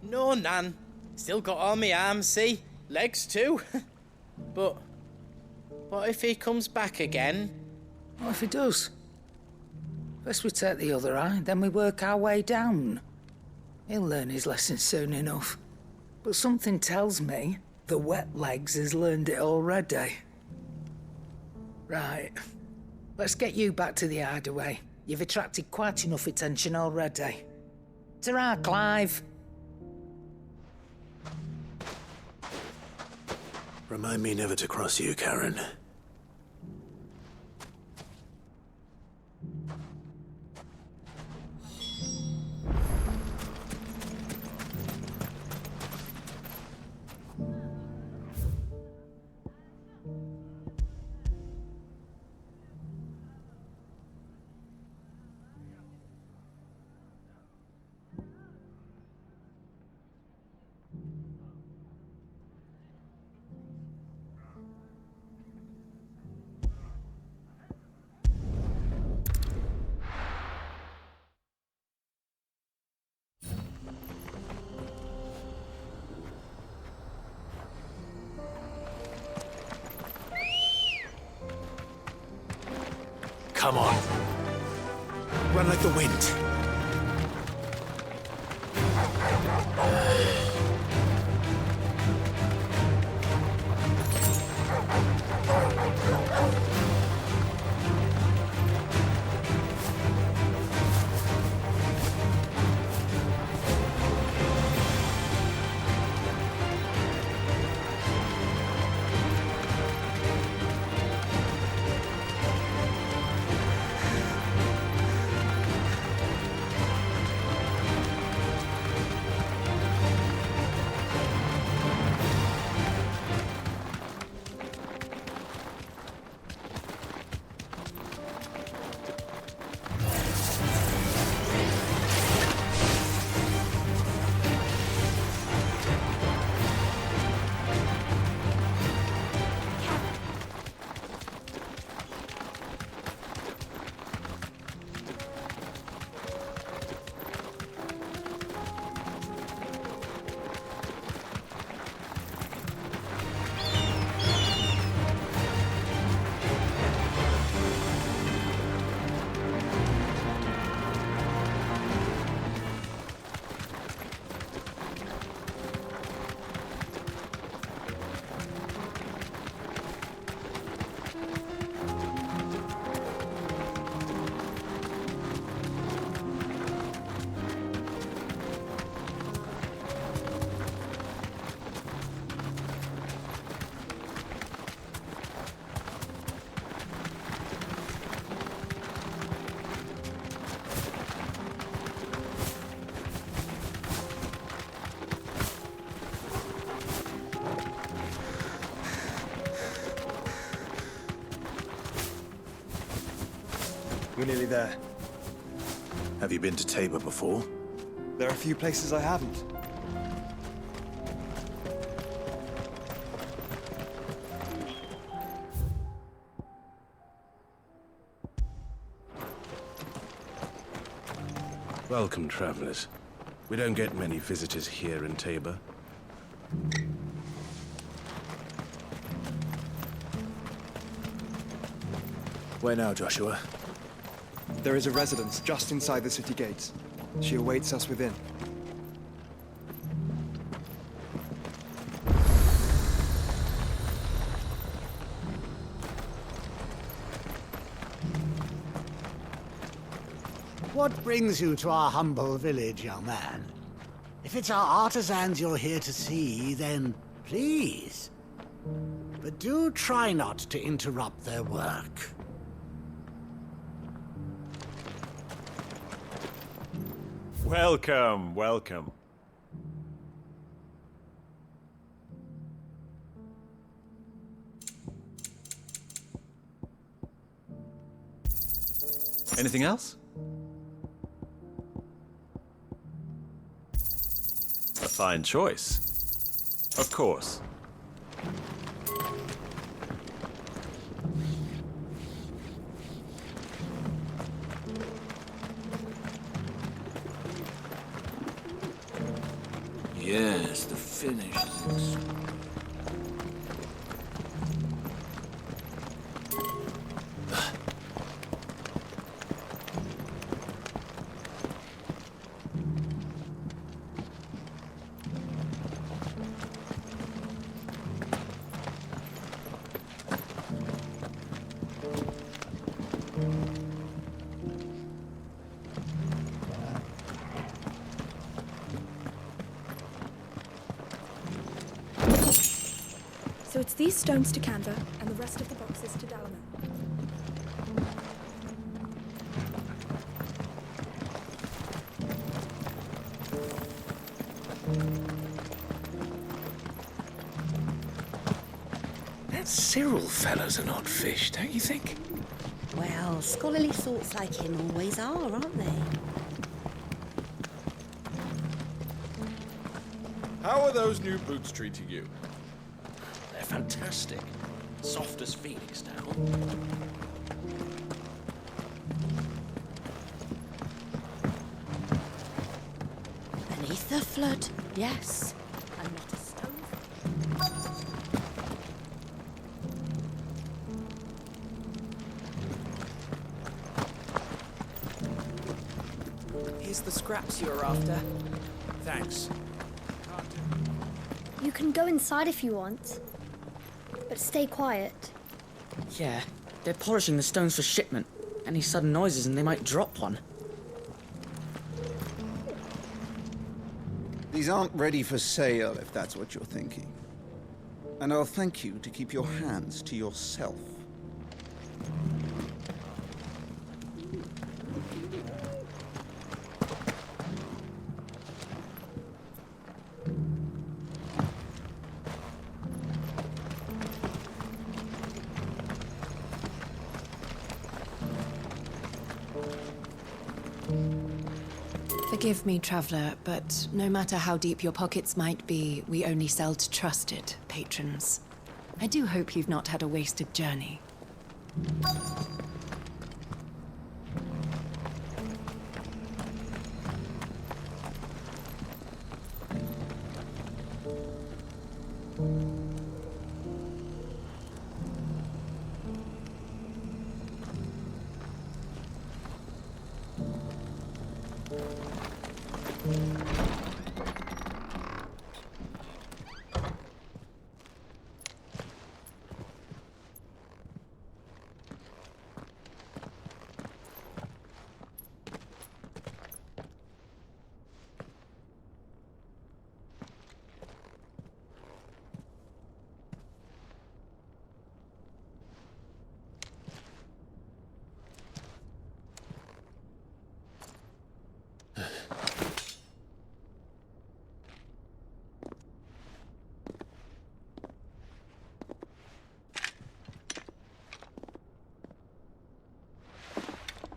No, Nan. Still got all my arms, see? Legs too. But what if he comes back again? What if he does? First we take the other eye, then we work our way down. He'll learn his lesson soon enough. But something tells me the wet legs has learned it already. Right. Let's get you back to the hideaway. You've attracted quite enough attention already. Ta-ra, Clive. Remind me never to cross you, Karen. Come on. Run like the wind. We're nearly there. Have you been to Tabor before? There are a few places I haven't. Welcome, travelers. We don't get many visitors here in Tabor. Where now, Joshua? There is a residence just inside the city gates. She awaits us within. What brings you to our humble village, young man? If it's our artisans you're here to see, then please. But do try not to interrupt their work. Welcome, welcome. Anything else? A fine choice. Of course. Yes, the finish is So it's these stones to Canva, and the rest of the boxes to Dalamo. That Cyril fellow's an odd fish, don't you think? Well, scholarly sorts like him always are, aren't they? How are those new boots treating you? They're fantastic. Soft as Phoenix down. Beneath the flood, yes. And not a stone. Here's the scraps you were after. Thanks. You can go inside if you want, but stay quiet. Yeah, they're polishing the stones for shipment. Any sudden noises and they might drop one. These aren't ready for sale, if that's what you're thinking. And I'll thank you to keep your hands to yourself. Forgive me, traveler, but no matter how deep your pockets might be, we only sell to trusted patrons. I do hope you've not had a wasted journey.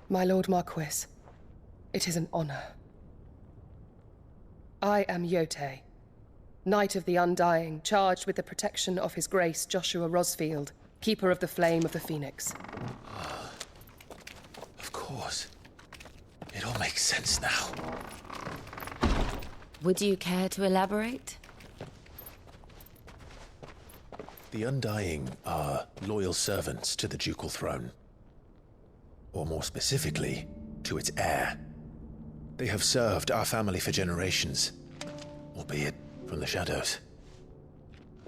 My Lord Marquis, it is an honor. I am Yote, Knight of the Undying, charged with the protection of His Grace Joshua Rosfield, Keeper of the Flame of the Phoenix. Of course. It all makes sense now. Would you care to elaborate? The Undying are loyal servants to the ducal throne. Or more specifically, to its heir. They have served our family for generations, albeit from the shadows.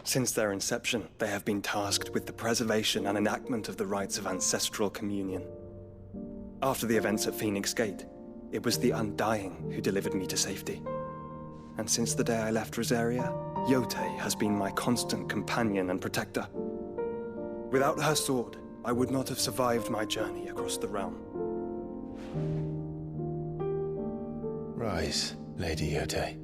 Since their inception, they have been tasked with the preservation and enactment of the rites of ancestral communion. After the events at Phoenix Gate, it was the Undying who delivered me to safety. And since the day I left Rosaria, Yote has been my constant companion and protector. Without her sword, I would not have survived my journey across the realm. Rise, Lady Yote.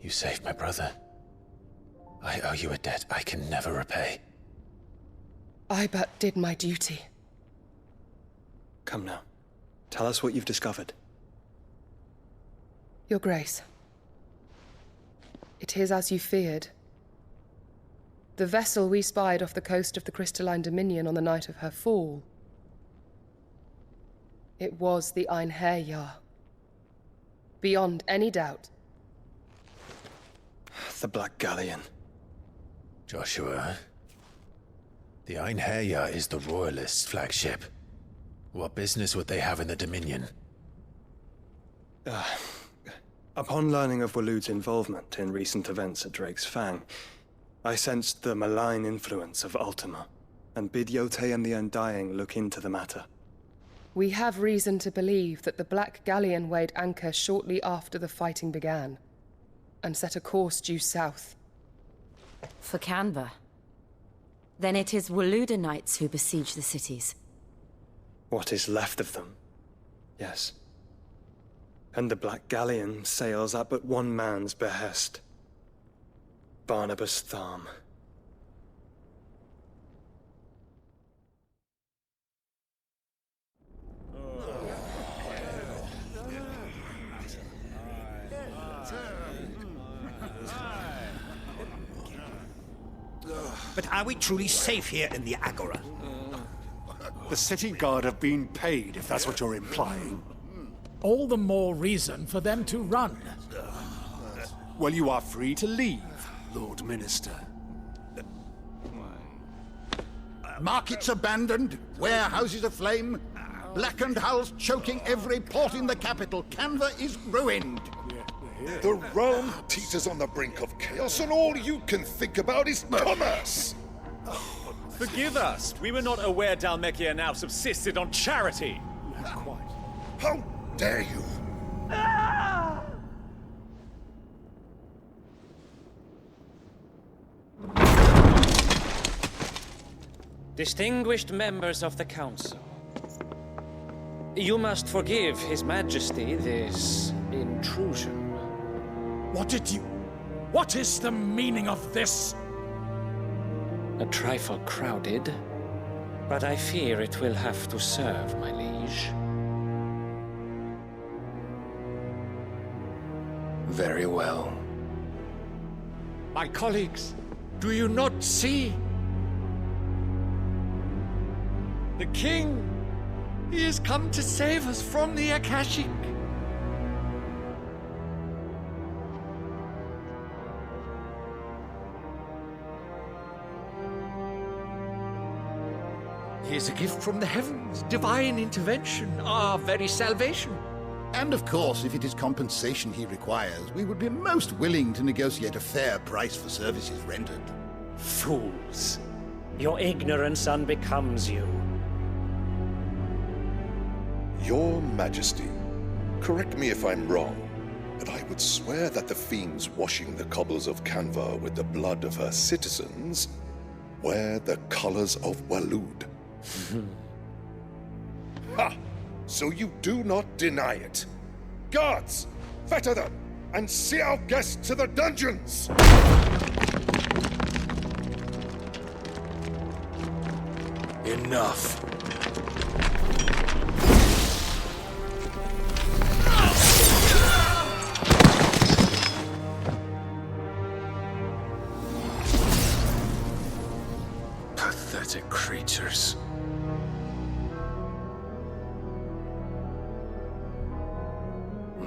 You saved my brother. I owe you a debt I can never repay. I but did my duty. Come now. Tell us what you've discovered. Your Grace. It is as you feared. The vessel we spied off the coast of the Crystalline Dominion on the night of her fall. It was the Einherjar. Beyond any doubt. The Black Galleon. Joshua, the Einherjar is the Royalists' flagship. What business would they have in the Dominion? Upon learning of Waloed's involvement in recent events at Drake's Fang, I sensed the malign influence of Ultima, and bid Yotei and the Undying look into the matter. We have reason to believe that the Black Galleon weighed anchor shortly after the fighting began, and set a course due south. For Canva. Then it is Waloeda knights who besiege the cities. What is left of them, yes. And the Black Galleon sails at but one man's behest. Barnabas Tharm. But are we truly safe here in the Agora? The city guard have been paid, if that's what you're implying. All the more reason for them to run. Well, you are free to leave, Lord Minister. Markets abandoned, warehouses aflame, blackened hulls choking every port in the capital. Canva is ruined. The realm teeters on the brink of chaos, and all you can think about is commerce! Forgive us. We were not aware Dhalmekia now subsisted on charity. How dare you? Distinguished members of the Council, you must forgive His Majesty this intrusion. What is the meaning of this? A trifle crowded, but I fear it will have to serve, my liege. Very well. My colleagues, do you not see? The king! He has come to save us from the Akashic! He is a gift from the heavens, divine intervention, our very salvation. And of course, if it is compensation he requires, we would be most willing to negotiate a fair price for services rendered. Fools! Your ignorance unbecomes you. Your Majesty, correct me if I'm wrong, but I would swear that the fiends washing the cobbles of Canva with the blood of her citizens wear the colors of Waloed. Ha! So you do not deny it. Guards, fetter them, and see our guests to the dungeons! Enough. Pathetic creatures.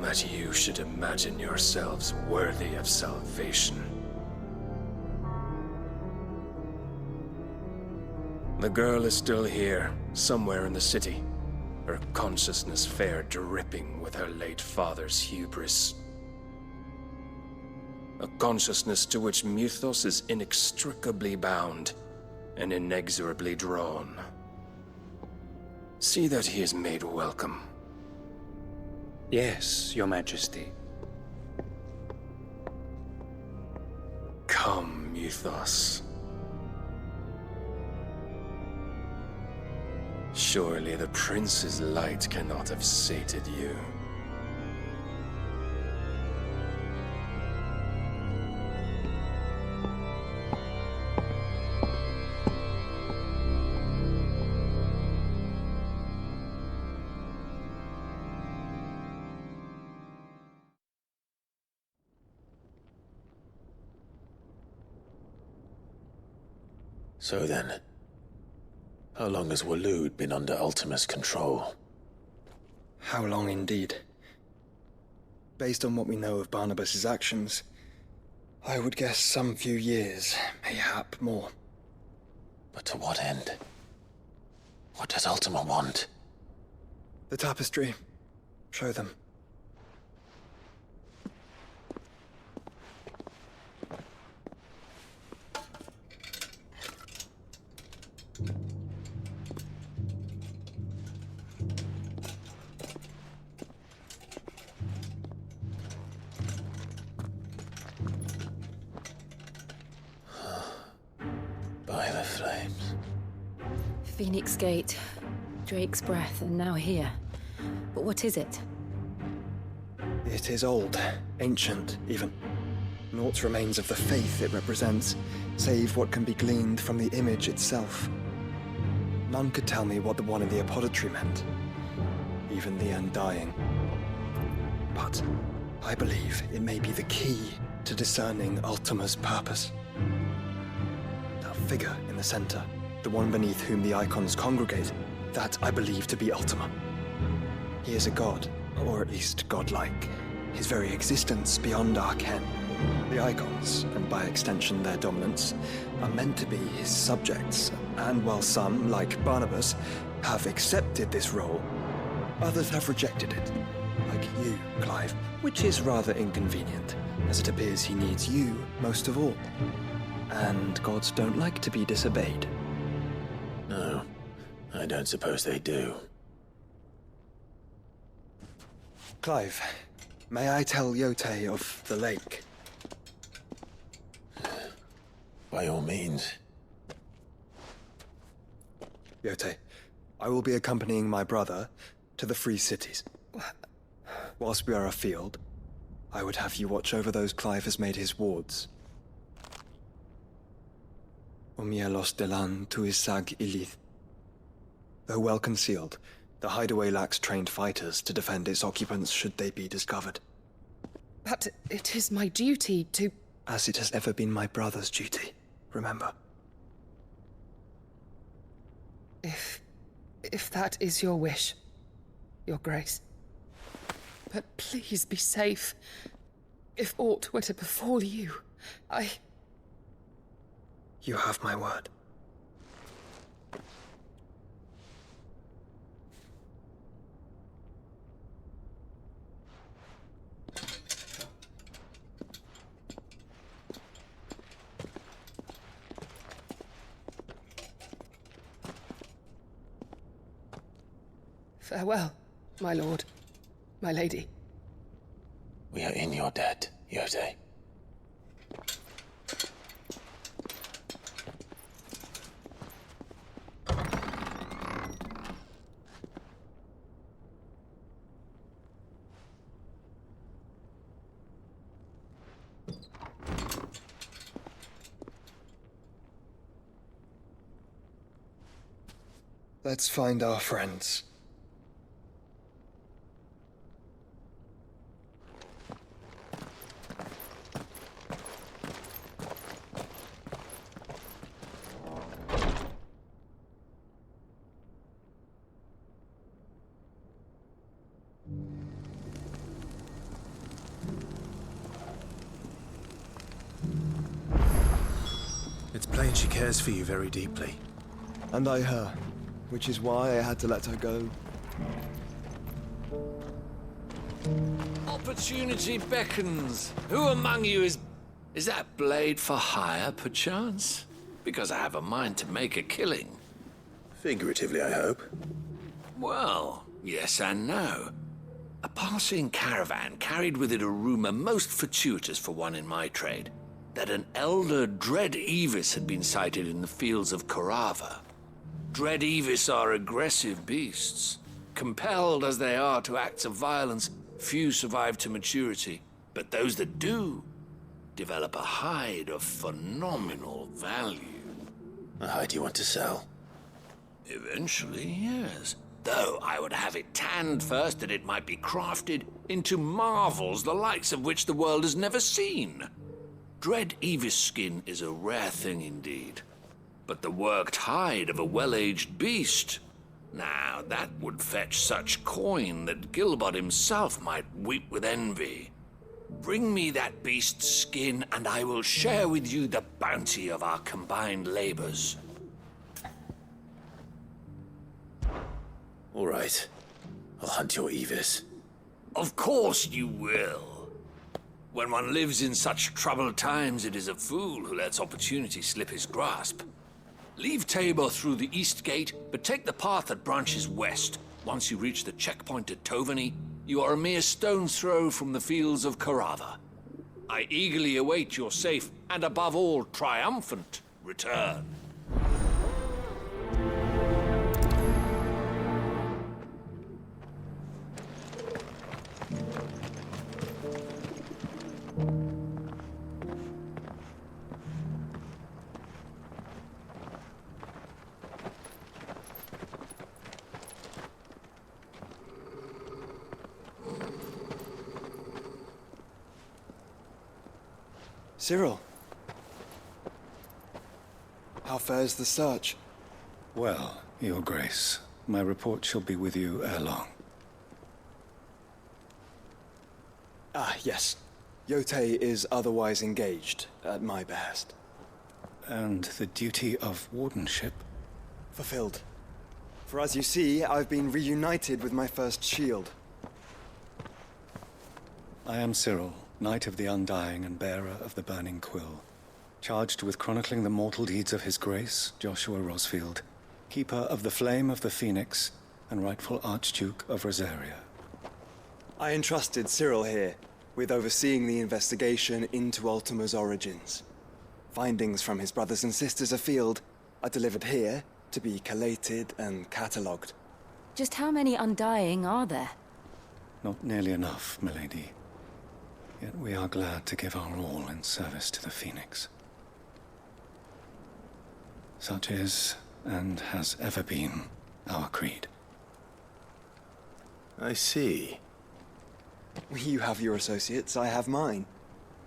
That you should imagine yourselves worthy of salvation. The girl is still here, somewhere in the city, her consciousness fair dripping with her late father's hubris. A consciousness to which Mythos is inextricably bound and inexorably drawn. See that he is made welcome. Yes, Your Majesty. Come, Mythos. Surely the prince's light cannot have sated you. So then, how long has Waloed been under Ultima's control? How long indeed? Based on what we know of Barnabas's actions, I would guess some few years, mayhap more. But to what end? What does Ultima want? The tapestry. Show them. By the flames. Phoenix Gate, Drake's Breath, and now here. But what is it? It is old, ancient, even. Naught remains of the faith it represents, save what can be gleaned from the image itself. None could tell me what the one in the apothecary meant, even the Undying. But I believe it may be the key to discerning Ultima's purpose. That figure in the center, the one beneath whom the icons congregate, that I believe to be Ultima. He is a god, or at least godlike, his very existence beyond our ken. The icons, and by extension their dominance, are meant to be his subjects, and while some, like Barnabas, have accepted this role, others have rejected it, like you, Clive, which is rather inconvenient, as it appears he needs you most of all. And gods don't like to be disobeyed. No, I don't suppose they do. Clive, may I tell Yote of the lake? By all means. Yote, I will be accompanying my brother to the Free Cities. Whilst we are afield, I would have you watch over those Clive has made his wards. Umielos delan tuisag ilith. Though well concealed, the hideaway lacks trained fighters to defend its occupants should they be discovered. But it is my duty to... As it has ever been my brother's duty, remember. If that is your wish, Your Grace. But please be safe. If aught were to befall you, You have my word. Farewell, my lord, my lady. We are in your debt, Yote. Let's find our friends. It's plain she cares for you very deeply. And I her, which is why I had to let her go. Opportunity beckons. Who among you is that blade for hire, perchance? Because I have a mind to make a killing. Figuratively, I hope. Well, yes and no. A passing caravan carried with it a rumor most fortuitous for one in my trade, that an elder Dread Evis had been sighted in the fields of Korava. Dread Evis are aggressive beasts. Compelled as they are to acts of violence, few survive to maturity. But those that do develop a hide of phenomenal value. A hide you want to sell? Eventually, yes. Though I would have it tanned first that it might be crafted into marvels the likes of which the world has never seen. Dread Evis skin is a rare thing indeed. but the worked hide of a well-aged beast. Now, that would fetch such coin that Gilbert himself might weep with envy. Bring me that beast's skin, and I will share with you the bounty of our combined labors. All right. I'll hunt your Evis. Of course you will. When one lives in such troubled times, it is a fool who lets opportunity slip his grasp. Leave Tabor through the east gate, but take the path that branches west. Once you reach the checkpoint at Tovany, you are a mere stone's throw from the fields of Carava. I eagerly await your safe, and above all, triumphant return. Cyril. How fares the search? Well, Your Grace, my report shall be with you ere long. Ah, yes. Yotei is otherwise engaged, at my behest. And the duty of wardenship? Fulfilled. For as you see, I've been reunited with my first shield. I am Cyril, Knight of the Undying and bearer of the Burning Quill, charged with chronicling the mortal deeds of His Grace, Joshua Rosfield, Keeper of the Flame of the Phoenix, and rightful Archduke of Rosaria. I entrusted Cyril here with overseeing the investigation into Ultima's origins. Findings from his brothers and sisters afield are delivered here to be collated and catalogued. Just how many Undying are there? Not nearly enough, milady. Yet we are glad to give our all in service to the Phoenix. Such is, and has ever been, our creed. I see. You have your associates, I have mine.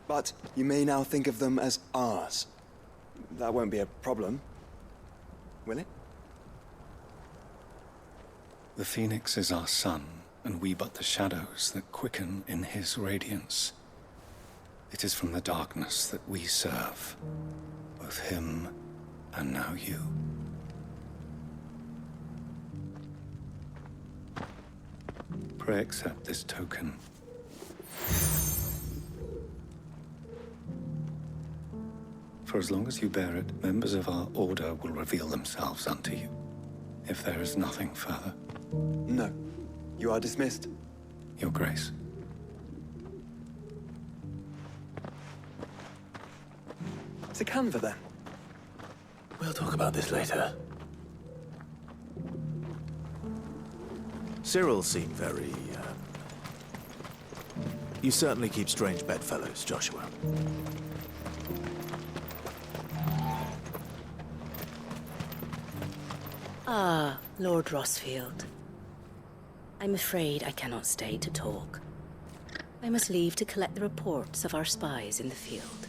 But you may now think of them as ours. That won't be a problem, will it? The Phoenix is our sun, and we but the shadows that quicken in his radiance. It is from the darkness that we serve, both him and now you. Pray accept this token. For as long as you bear it, members of our order will reveal themselves unto you, if there is nothing further. No. You are dismissed. Your Grace. To Canva, then. We'll talk about this later. Cyril seemed very, You certainly keep strange bedfellows, Joshua. Ah, Lord Rosfield. I'm afraid I cannot stay to talk. I must leave to collect the reports of our spies in the field.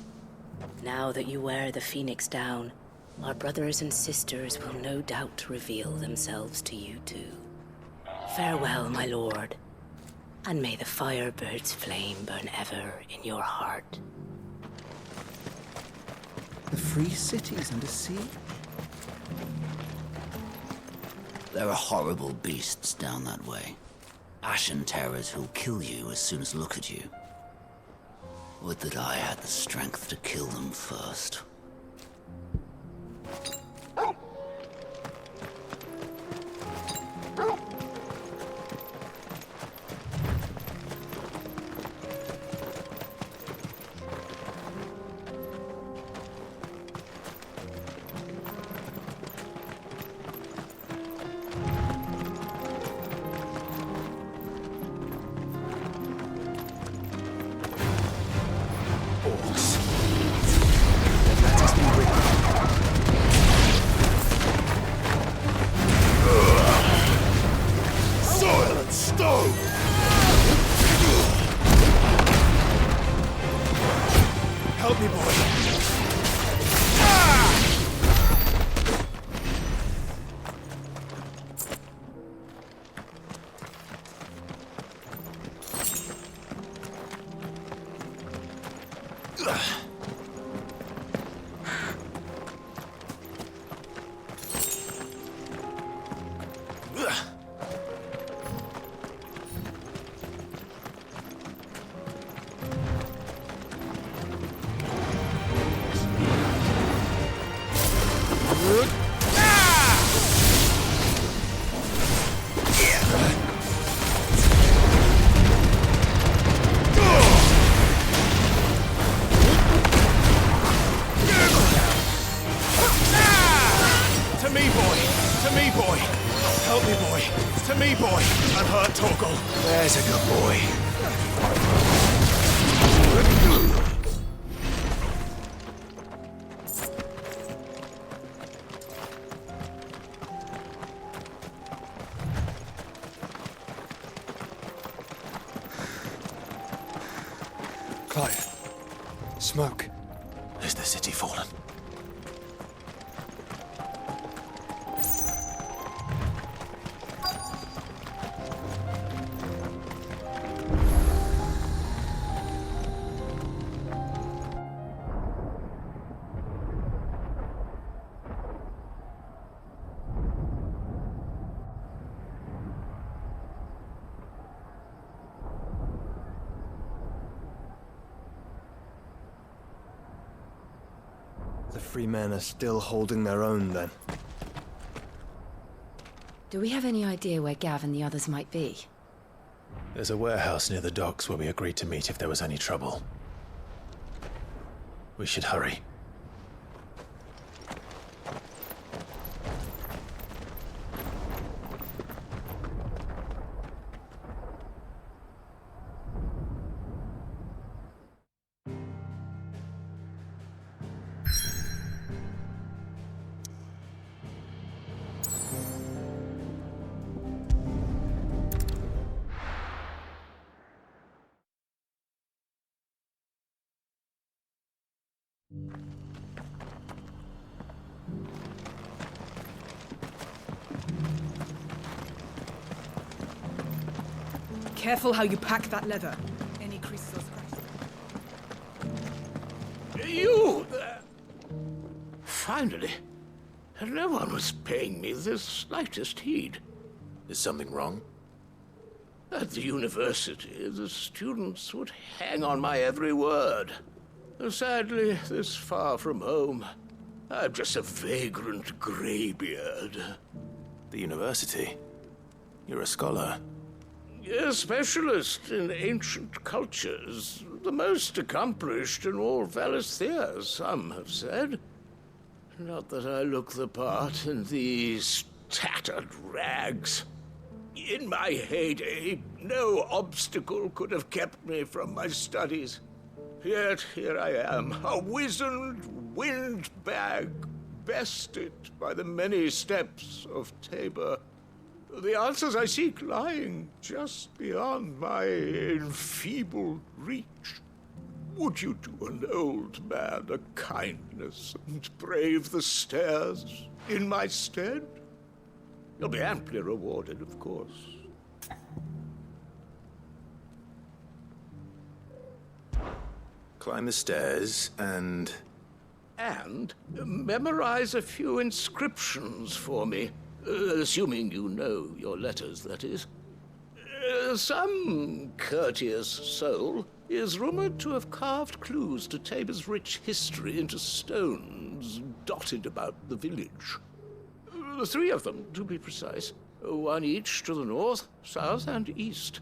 Now that you wear the Phoenix down, our brothers and sisters will no doubt reveal themselves to you too. Farewell, my lord, and may the Firebird's flame burn ever in your heart. The free cities under siege? There are horrible beasts down that way. Ashen terrors who'll kill you as soon as look at you. Would that I had the strength to kill them first. Help me, boy. Clive. Smoke. Is the city fallen? The free men are still holding their own, then. Do we have any idea where Gav and the others might be? There's a warehouse near the docks where we agreed to meet if there was any trouble. We should hurry. Careful how you pack that leather. Any creases or scratches. You there! Finally. No one was paying me the slightest heed. Is something wrong? At the university, the students would hang on my every word. Sadly, this far from home, I'm just a vagrant greybeard. The university? You're a scholar. A specialist in ancient cultures. The most accomplished in all Valisthea, some have said. Not that I look the part in these tattered rags. In my heyday, no obstacle could have kept me from my studies. Yet here I am, a wizened windbag, bested by the many steps of Tabor. The answers I seek lying just beyond my enfeebled reach. Would you do an old man a kindness and brave the stairs in my stead? You'll be amply rewarded, of course. Climb the stairs and memorize a few inscriptions for me. Assuming you know your letters, that is. Some courteous soul is rumored to have carved clues to Tabor's rich history into stones dotted about the village. 3 of them, to be precise. 1 each to the north, south, and east.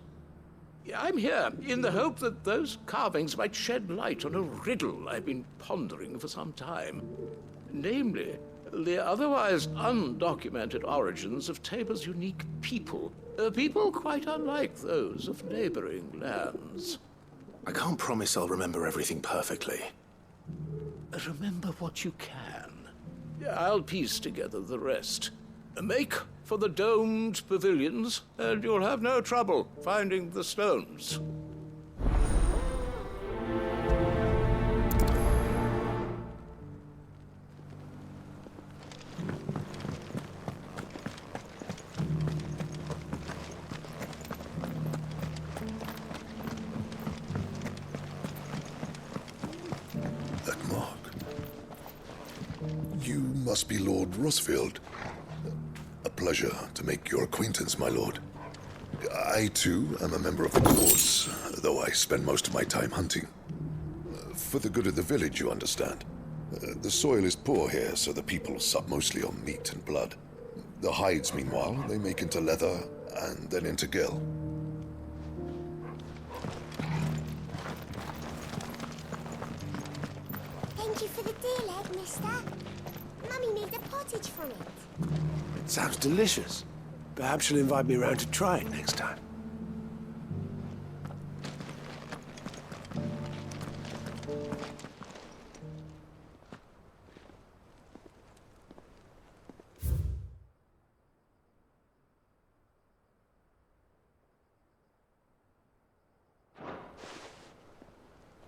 I'm here in the hope that those carvings might shed light on a riddle I've been pondering for some time. Namely, the otherwise undocumented origins of Tabor's unique people. People quite unlike those of neighboring lands. I can't promise I'll remember everything perfectly. Remember what you can. I'll piece together the rest. Make for the domed pavilions, and you'll have no trouble finding the stones. must be Lord Rosfield. A pleasure to make your acquaintance, my lord. I, too, am a member of the cause, though I spend most of my time hunting. For the good of the village, you understand. The soil is poor here, so the people sup mostly on meat and blood. The hides, meanwhile, they make into leather, and then into gill. Thank you for the deer leg, mister. Mummy made a pottage from it. It sounds delicious. Perhaps she'll invite me around to try it next time.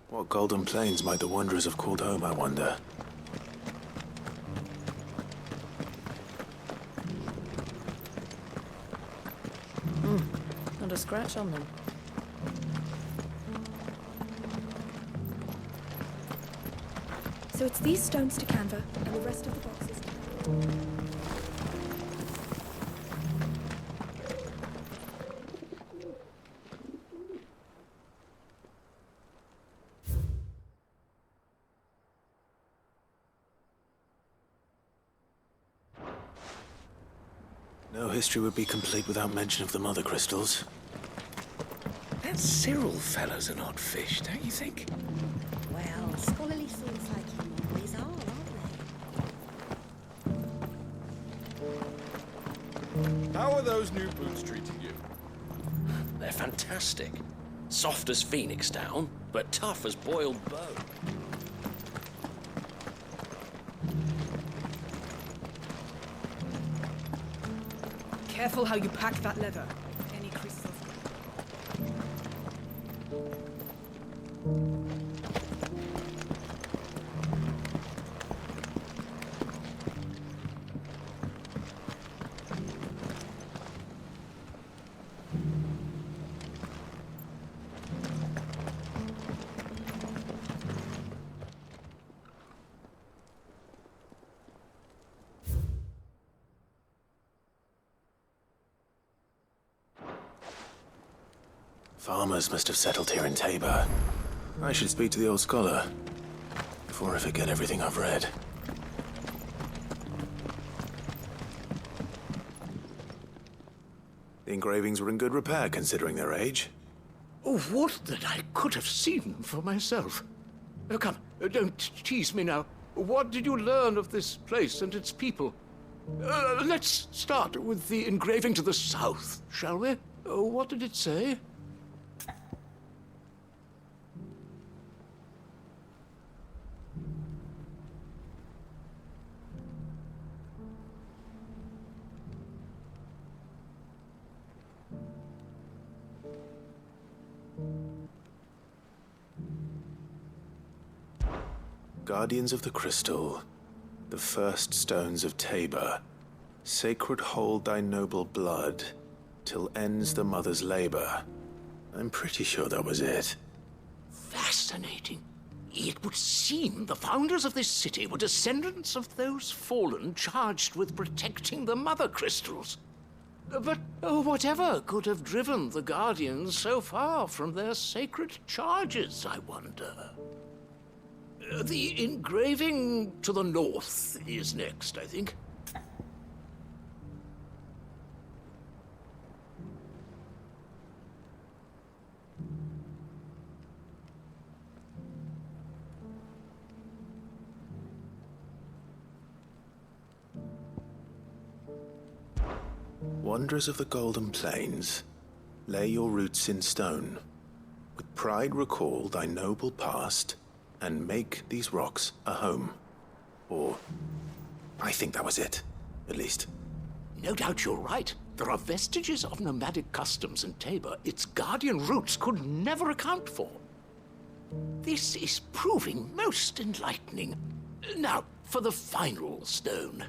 What golden plains might the wanderers have called home, I wonder? Not a scratch on them. So it's these stones to Canva, and the rest of the boxes. No history would be complete without mention of the mother crystals. That Cyril fellow's an odd fish, don't you think? Well, scholarly sorts like him always are, aren't they? How are those new boots treating you? They're fantastic. Soft as phoenix down, but tough as boiled bone. Careful how you pack that leather. Any crystals. Farmers must have settled here in Tabor. I should speak to the old scholar before I forget everything I've read. The engravings were in good repair considering their age. Oh, would that I could have seen for myself. Oh, come, don't tease me now. What did you learn of this place and its people? Let's start with the engraving to the south, shall we? What did it say? Guardians of the Crystal, the first stones of Tabor, sacred hold thy noble blood, till ends the mother's labor. I'm pretty sure that was it. Fascinating. It would seem the founders of this city were descendants of those fallen charged with protecting the mother crystals. But whatever could have driven the Guardians so far from their sacred charges, I wonder? The engraving to the north is next, I think. Wanderers of the Golden Plains, lay your roots in stone. With pride recall thy noble past, and make these rocks a home. Or, I think that was it, at least. No doubt you're right. There are vestiges of nomadic customs in Tabor its guardian roots could never account for. This is proving most enlightening. Now, for the final stone.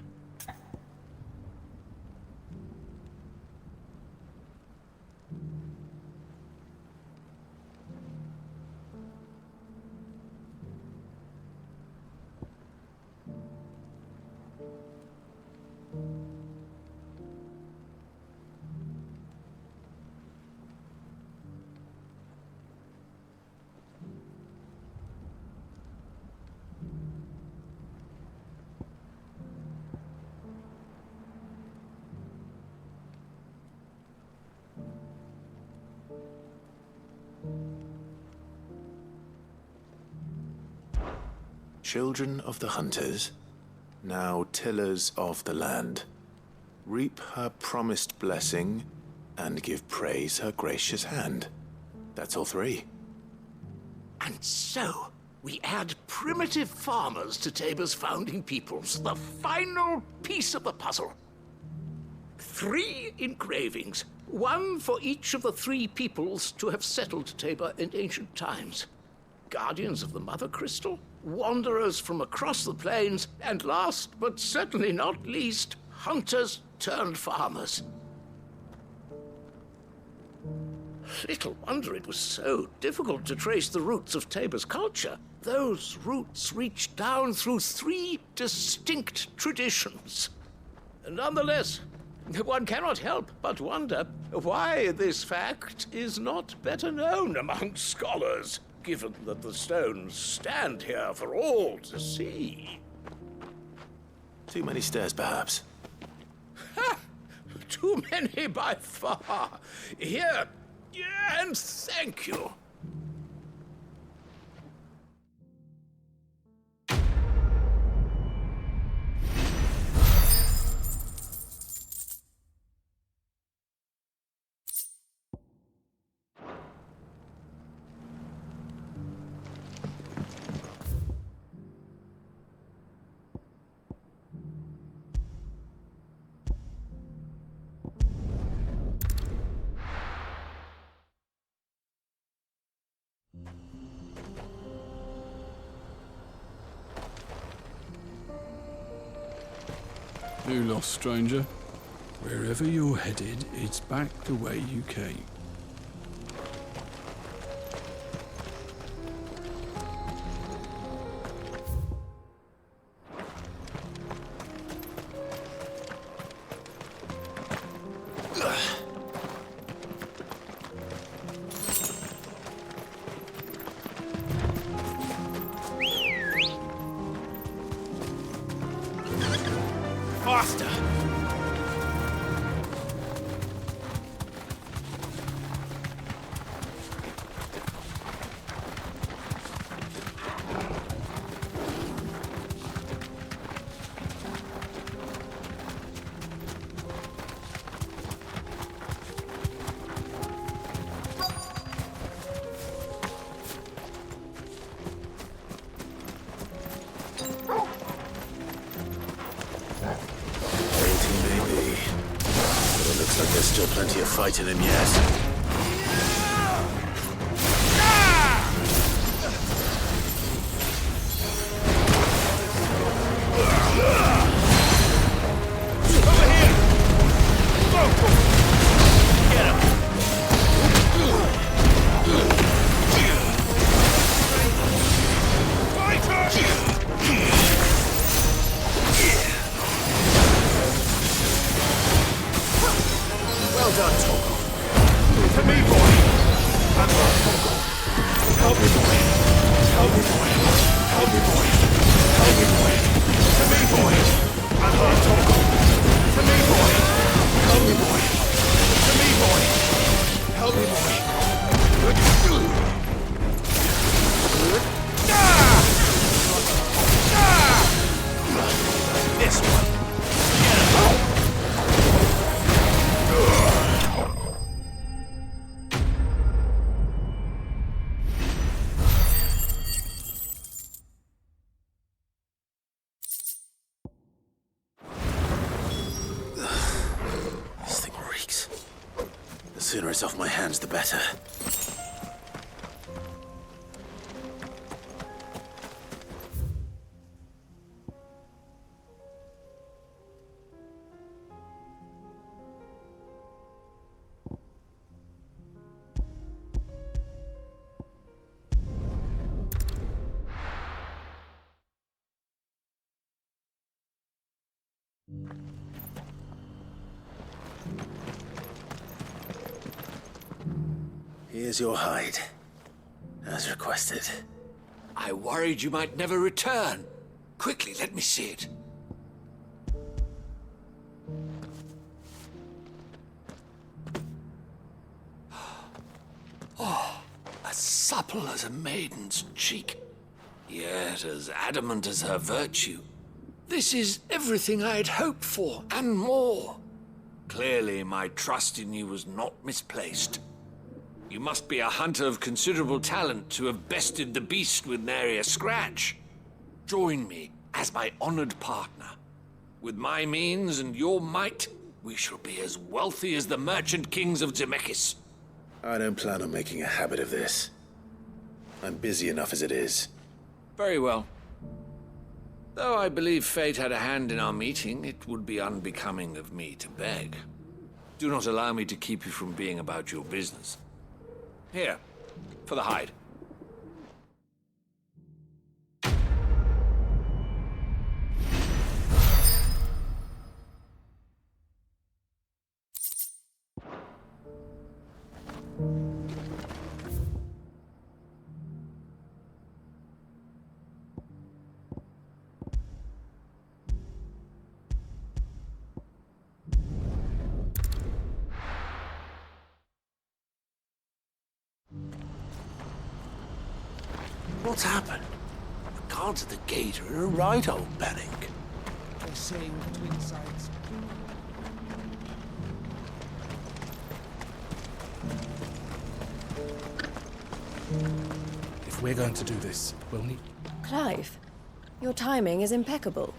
Children of the hunters, now tillers of the land, reap her promised blessing and give praise her gracious hand. That's all three. And so, we add primitive farmers to Tabor's founding peoples, the final piece of the puzzle. 3 engravings, 1 for each of the 3 peoples to have settled Tabor in ancient times. Guardians of the Mother Crystal, wanderers from across the plains, and last but certainly not least, hunters turned farmers. Little wonder it was so difficult to trace the roots of Tabor's culture. Those roots reach down through 3 distinct traditions. Nonetheless, one cannot help but wonder why this fact is not better known among scholars, given that the stones stand here for all to see. Too many stairs, perhaps. Ha! Too many by far. Here, and thank you. You lost, stranger. Wherever you're headed, it's back the way you came. Faster! There's still plenty of fight in him yet. The sooner it's off my hands, the better. Here's your hide, as requested. I worried you might never return. Quickly, let me see it. Oh, as supple as a maiden's cheek. yet as adamant as her virtue. This is everything I had hoped for, and more. Clearly, my trust in you was not misplaced. You must be a hunter of considerable talent to have bested the beast with nary a scratch. Join me as my honored partner. With my means and your might, we shall be as wealthy as the merchant kings of Zemeckis. I don't plan on making a habit of this. I'm busy enough as it is. Very well. Though I believe fate had a hand in our meeting, it would be unbecoming of me to beg. Do not allow me to keep you from being about your business. Here, for the hide. What's happened? The guards at the gate are in a right old panic. They're saying the twin sides. If we're going to do this, we'll need... Clive, your timing is impeccable.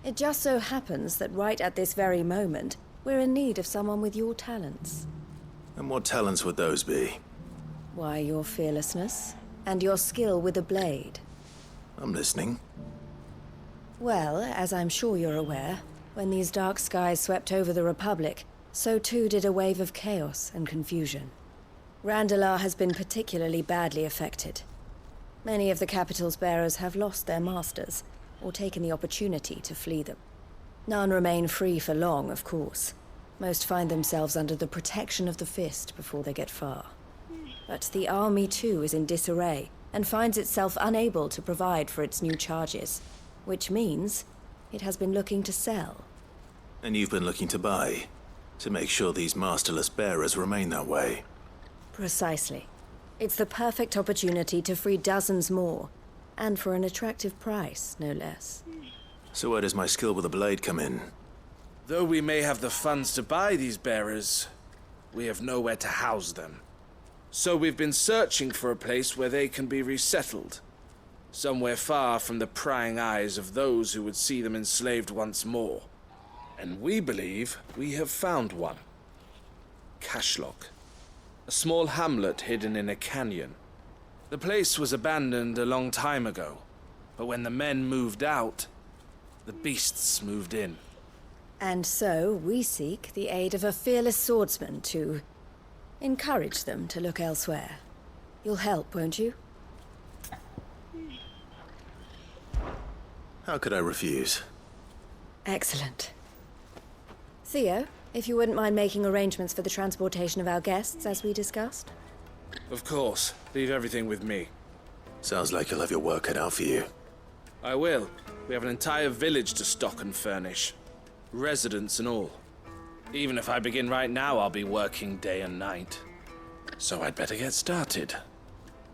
It just so happens that right at this very moment, we're in need of someone with your talents. And what talents would those be? Why, your fearlessness, and your skill with a blade. I'm listening. Well, as I'm sure you're aware, when these dark skies swept over the Republic, so too did a wave of chaos and confusion. Randalar has been particularly badly affected. Many of the capital's bearers have lost their masters, or taken the opportunity to flee them. None remain free for long, of course. Most find themselves under the protection of the Fist before they get far. But the army too is in disarray, and finds itself unable to provide for its new charges. Which means it has been looking to sell. And you've been looking to buy, to make sure these masterless bearers remain that way. Precisely. It's the perfect opportunity to free dozens more, and for an attractive price, no less. So where does my skill with a blade come in? Though we may have the funds to buy these bearers, we have nowhere to house them. So we've been searching for a place where they can be resettled. Somewhere far from the prying eyes of those who would see them enslaved once more. And we believe we have found one. Cashlock. A small hamlet hidden in a canyon. The place was abandoned a long time ago, but when the men moved out, the beasts moved in. And so we seek the aid of a fearless swordsman to encourage them to look elsewhere. You'll help, won't you? How could I refuse? Excellent. Theo, if you wouldn't mind making arrangements for the transportation of our guests, as we discussed. Of course. Leave everything with me. Sounds like you'll have your work cut out for you. I will. We have an entire village to stock and furnish. Residents and all. Even if I begin right now, I'll be working day and night. So I'd better get started.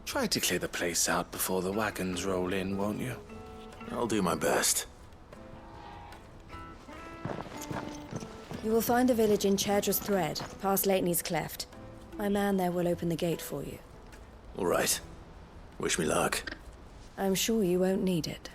Try to clear the place out before the wagons roll in, won't you? I'll do my best. You will find a village in Chadra's Thread, past Lateney's Cleft. My man there will open the gate for you. All right. Wish me luck. I'm sure you won't need it.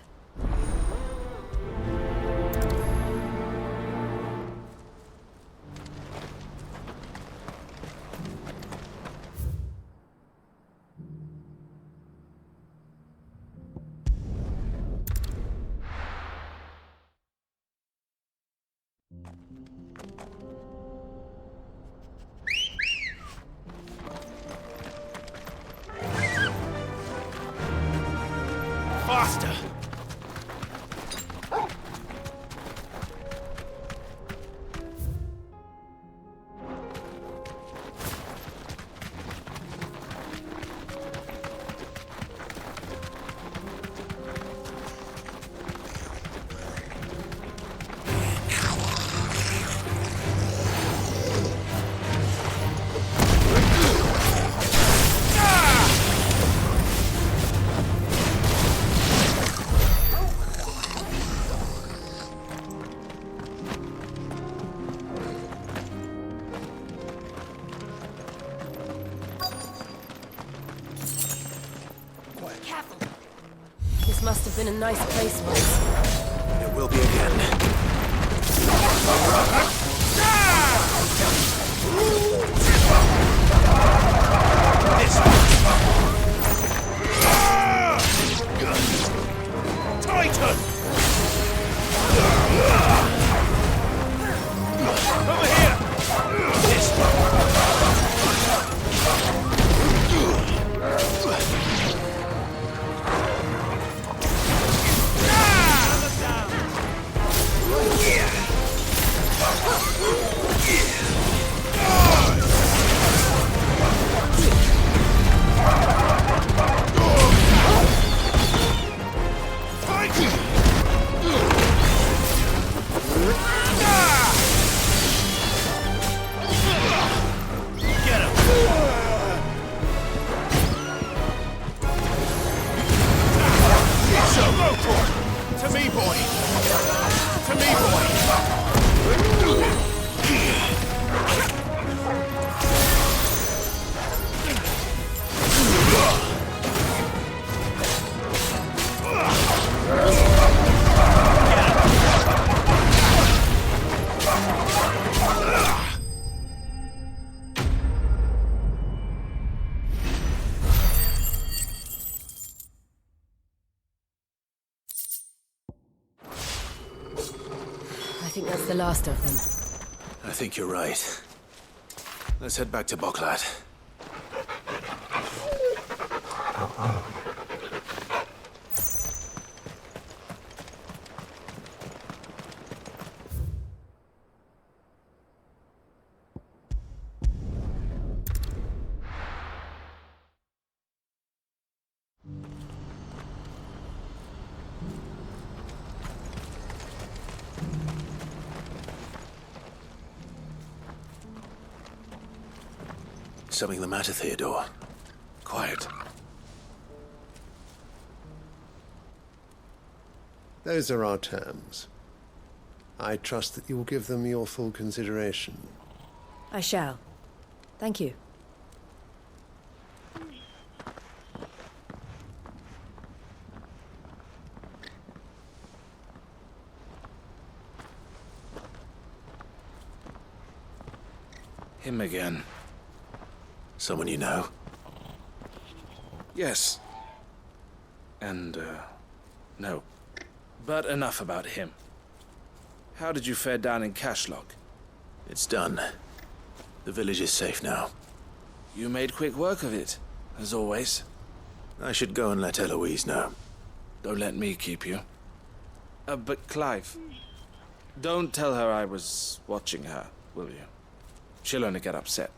Faster! been a nice place once. It will be again. Titan! Over here! This to me, boy! To me, boy! I think that's the last of them. I think you're right. Let's head back to Boklat. Something the matter, Theodore? Quiet. Those are our terms. I trust that you will give them your full consideration. I shall. Thank you. Him again. Someone you know? Yes. And, no. But enough about him. How did you fare down in Cashlog? It's done. The village is safe now. You made quick work of it, as always. I should go and let Eloise know. Don't let me keep you. But Clive, don't tell her I was watching her, will you? She'll only get upset.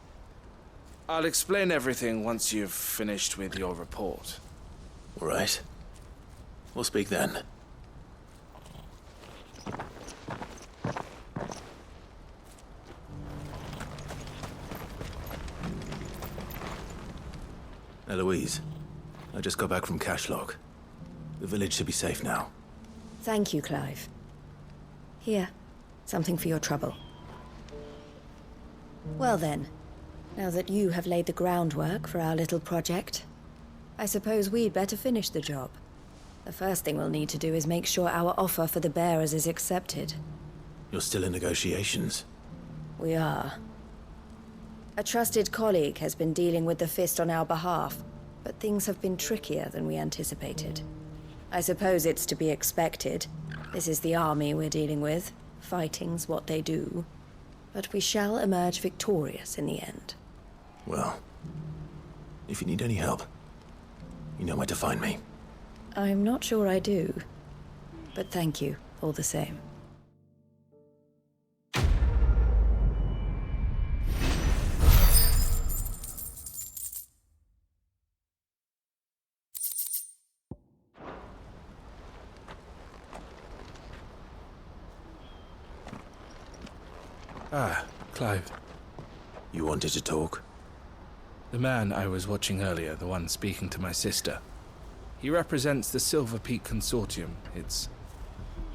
I'll explain everything once you've finished with your report. All right. We'll speak then. Eloise, I just got back from Cashlog. The village should be safe now. Thank you, Clive. Here, something for your trouble. Well then, now that you have laid the groundwork for our little project, I suppose we'd better finish the job. The first thing we'll need to do is make sure our offer for the bearers is accepted. You're still in negotiations? We are. A trusted colleague has been dealing with the Fist on our behalf, but things have been trickier than we anticipated. I suppose it's to be expected. This is the army we're dealing with. Fighting's what they do. But we shall emerge victorious in the end. Well, if you need any help, you know where to find me. I'm not sure I do, but thank you all the same. Ah, Clive. You wanted to talk? The man I was watching earlier, the one speaking to my sister. He represents the Silver Peak Consortium. It's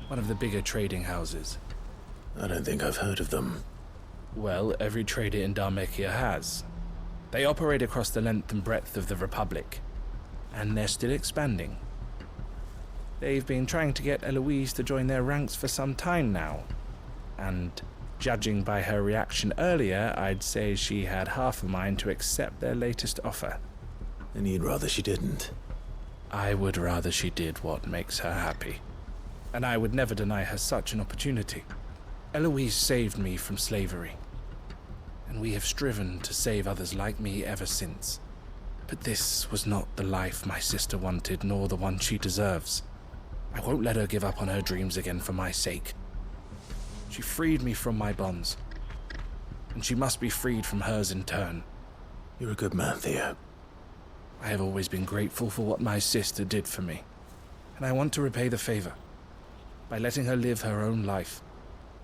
one of the bigger trading houses. I don't think I've heard of them. Well, every trader in Dhalmekia has. They operate across the length and breadth of the Republic, and they're still expanding. They've been trying to get Eloise to join their ranks for some time now. And judging by her reaction earlier, I'd say she had half a mind to accept their latest offer. And you'd rather she didn't? I would rather she did what makes her happy. And I would never deny her such an opportunity. Eloise saved me from slavery. And we have striven to save others like me ever since. But this was not the life my sister wanted, nor the one she deserves. I won't let her give up on her dreams again for my sake. She freed me from my bonds, and she must be freed from hers in turn. You're a good man, Theo. I have always been grateful for what my sister did for me, and I want to repay the favor by letting her live her own life.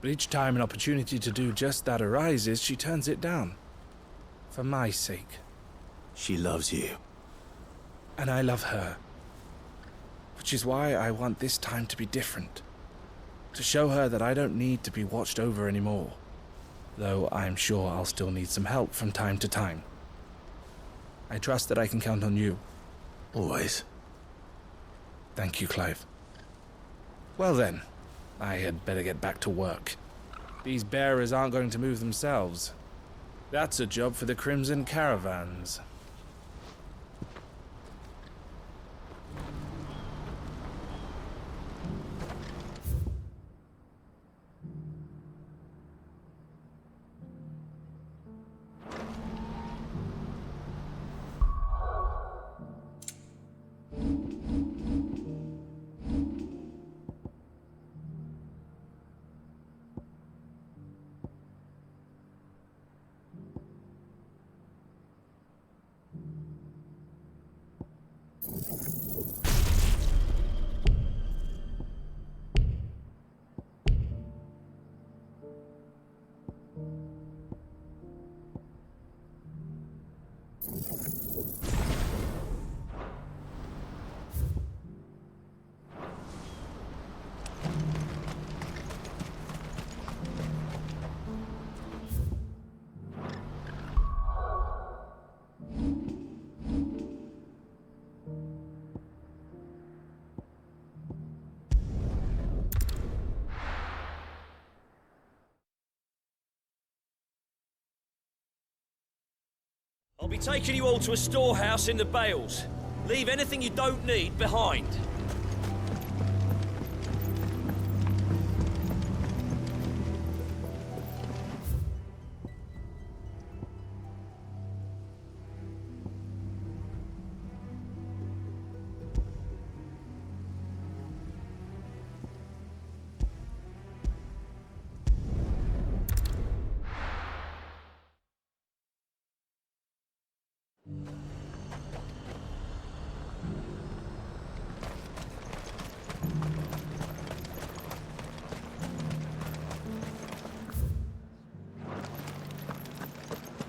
But each time an opportunity to do just that arises, she turns it down. For my sake. She loves you. And I love her. Which is why I want this time to be different. To show her that I don't need to be watched over anymore. Though I'm sure I'll still need some help from time to time. I trust that I can count on you. Always. Thank you, Clive. Well then, I had better get back to work. These bearers aren't going to move themselves. That's a job for the Crimson Caravans. I'll be taking you all to a storehouse in the Bales. Leave anything you don't need behind.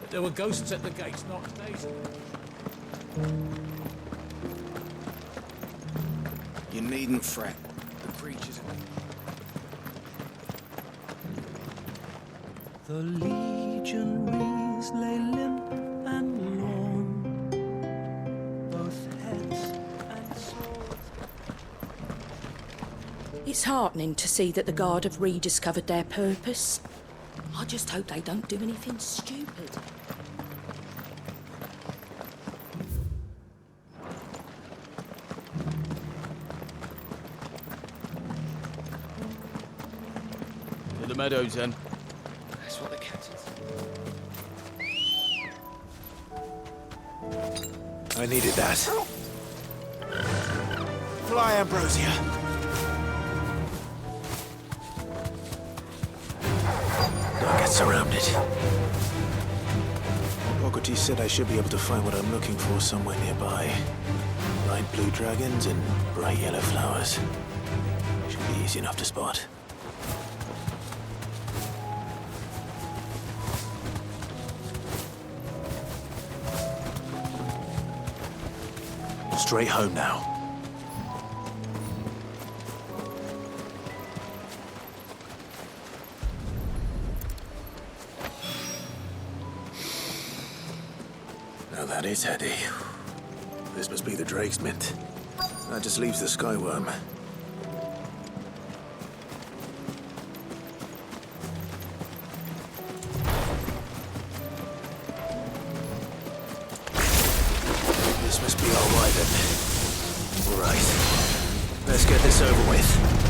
There were ghosts at the gates, not days. You needn't fret. The creatures... The legionaries lay limp and lorn, both heads and swords. It's heartening to see that the Guard have rediscovered their purpose. I just hope they don't do anything stupid. To the meadows, then. That's what the captain's... I needed that. Fly, Ambrosia. Don't get surrounded. Bogota said I should be able to find what I'm looking for somewhere nearby. Light blue dragons and bright yellow flowers. Should be easy enough to spot. Straight home now. Now that is heady. This must be the Drake's Mint. That just leaves the Skyworm. Let's get this over with.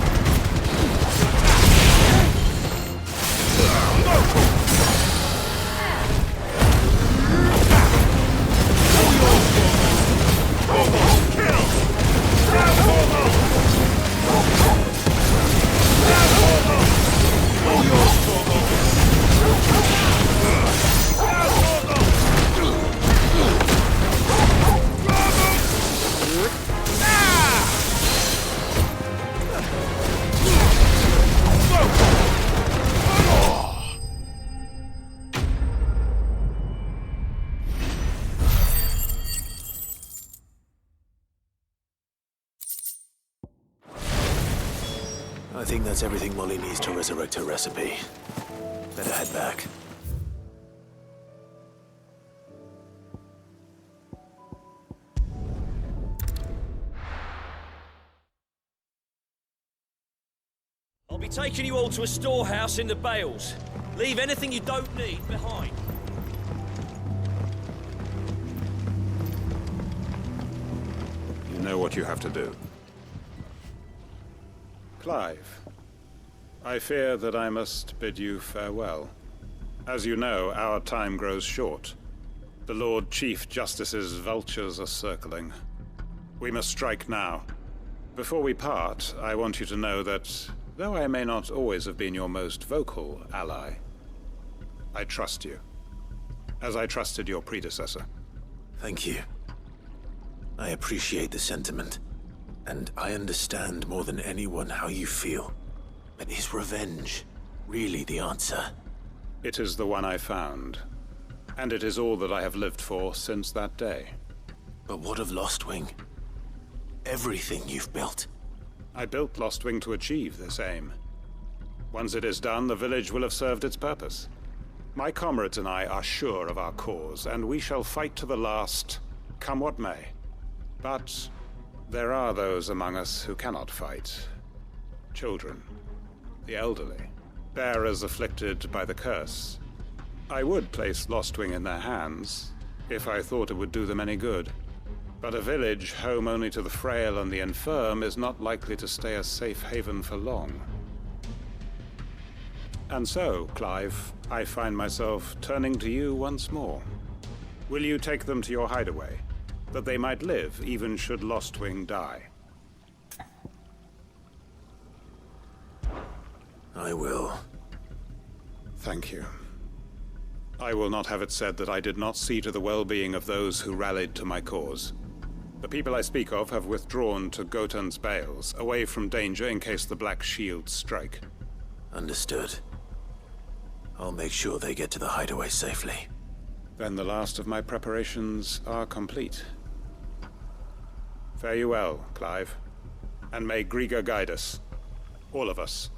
I think that's everything Molly needs to resurrect her recipe. Better head back. I'll be taking you all to a storehouse in the Bales. Leave anything you don't need behind. You know what you have to do. Clive, I fear that I must bid you farewell. As you know, our time grows short. The Lord Chief Justice's vultures are circling. We must strike now. Before we part, I want you to know that, though I may not always have been your most vocal ally, I trust you, as I trusted your predecessor. Thank you. I appreciate the sentiment. And I understand more than anyone how you feel. But is revenge really the answer? It is the one I found. And it is all that I have lived for since that day. But what of Lostwing? Everything you've built. I built Lostwing to achieve this aim. Once it is done, the village will have served its purpose. My comrades and I are sure of our cause, and we shall fight to the last, come what may. But there are those among us who cannot fight. Children, the elderly, bearers afflicted by the curse. I would place Lostwing in their hands, if I thought it would do them any good. But a village home only to the frail and the infirm is not likely to stay a safe haven for long. And so, Clive, I find myself turning to you once more. Will you take them to your hideaway, that they might live even should Lostwing die? I will. Thank you. I will not have it said that I did not see to the well-being of those who rallied to my cause. The people I speak of have withdrawn to Gotan's Bales, away from danger in case the Black Shields strike. Understood. I'll make sure they get to the hideaway safely. Then the last of my preparations are complete. Fare you well, Clive. And may Griga guide us. All of us.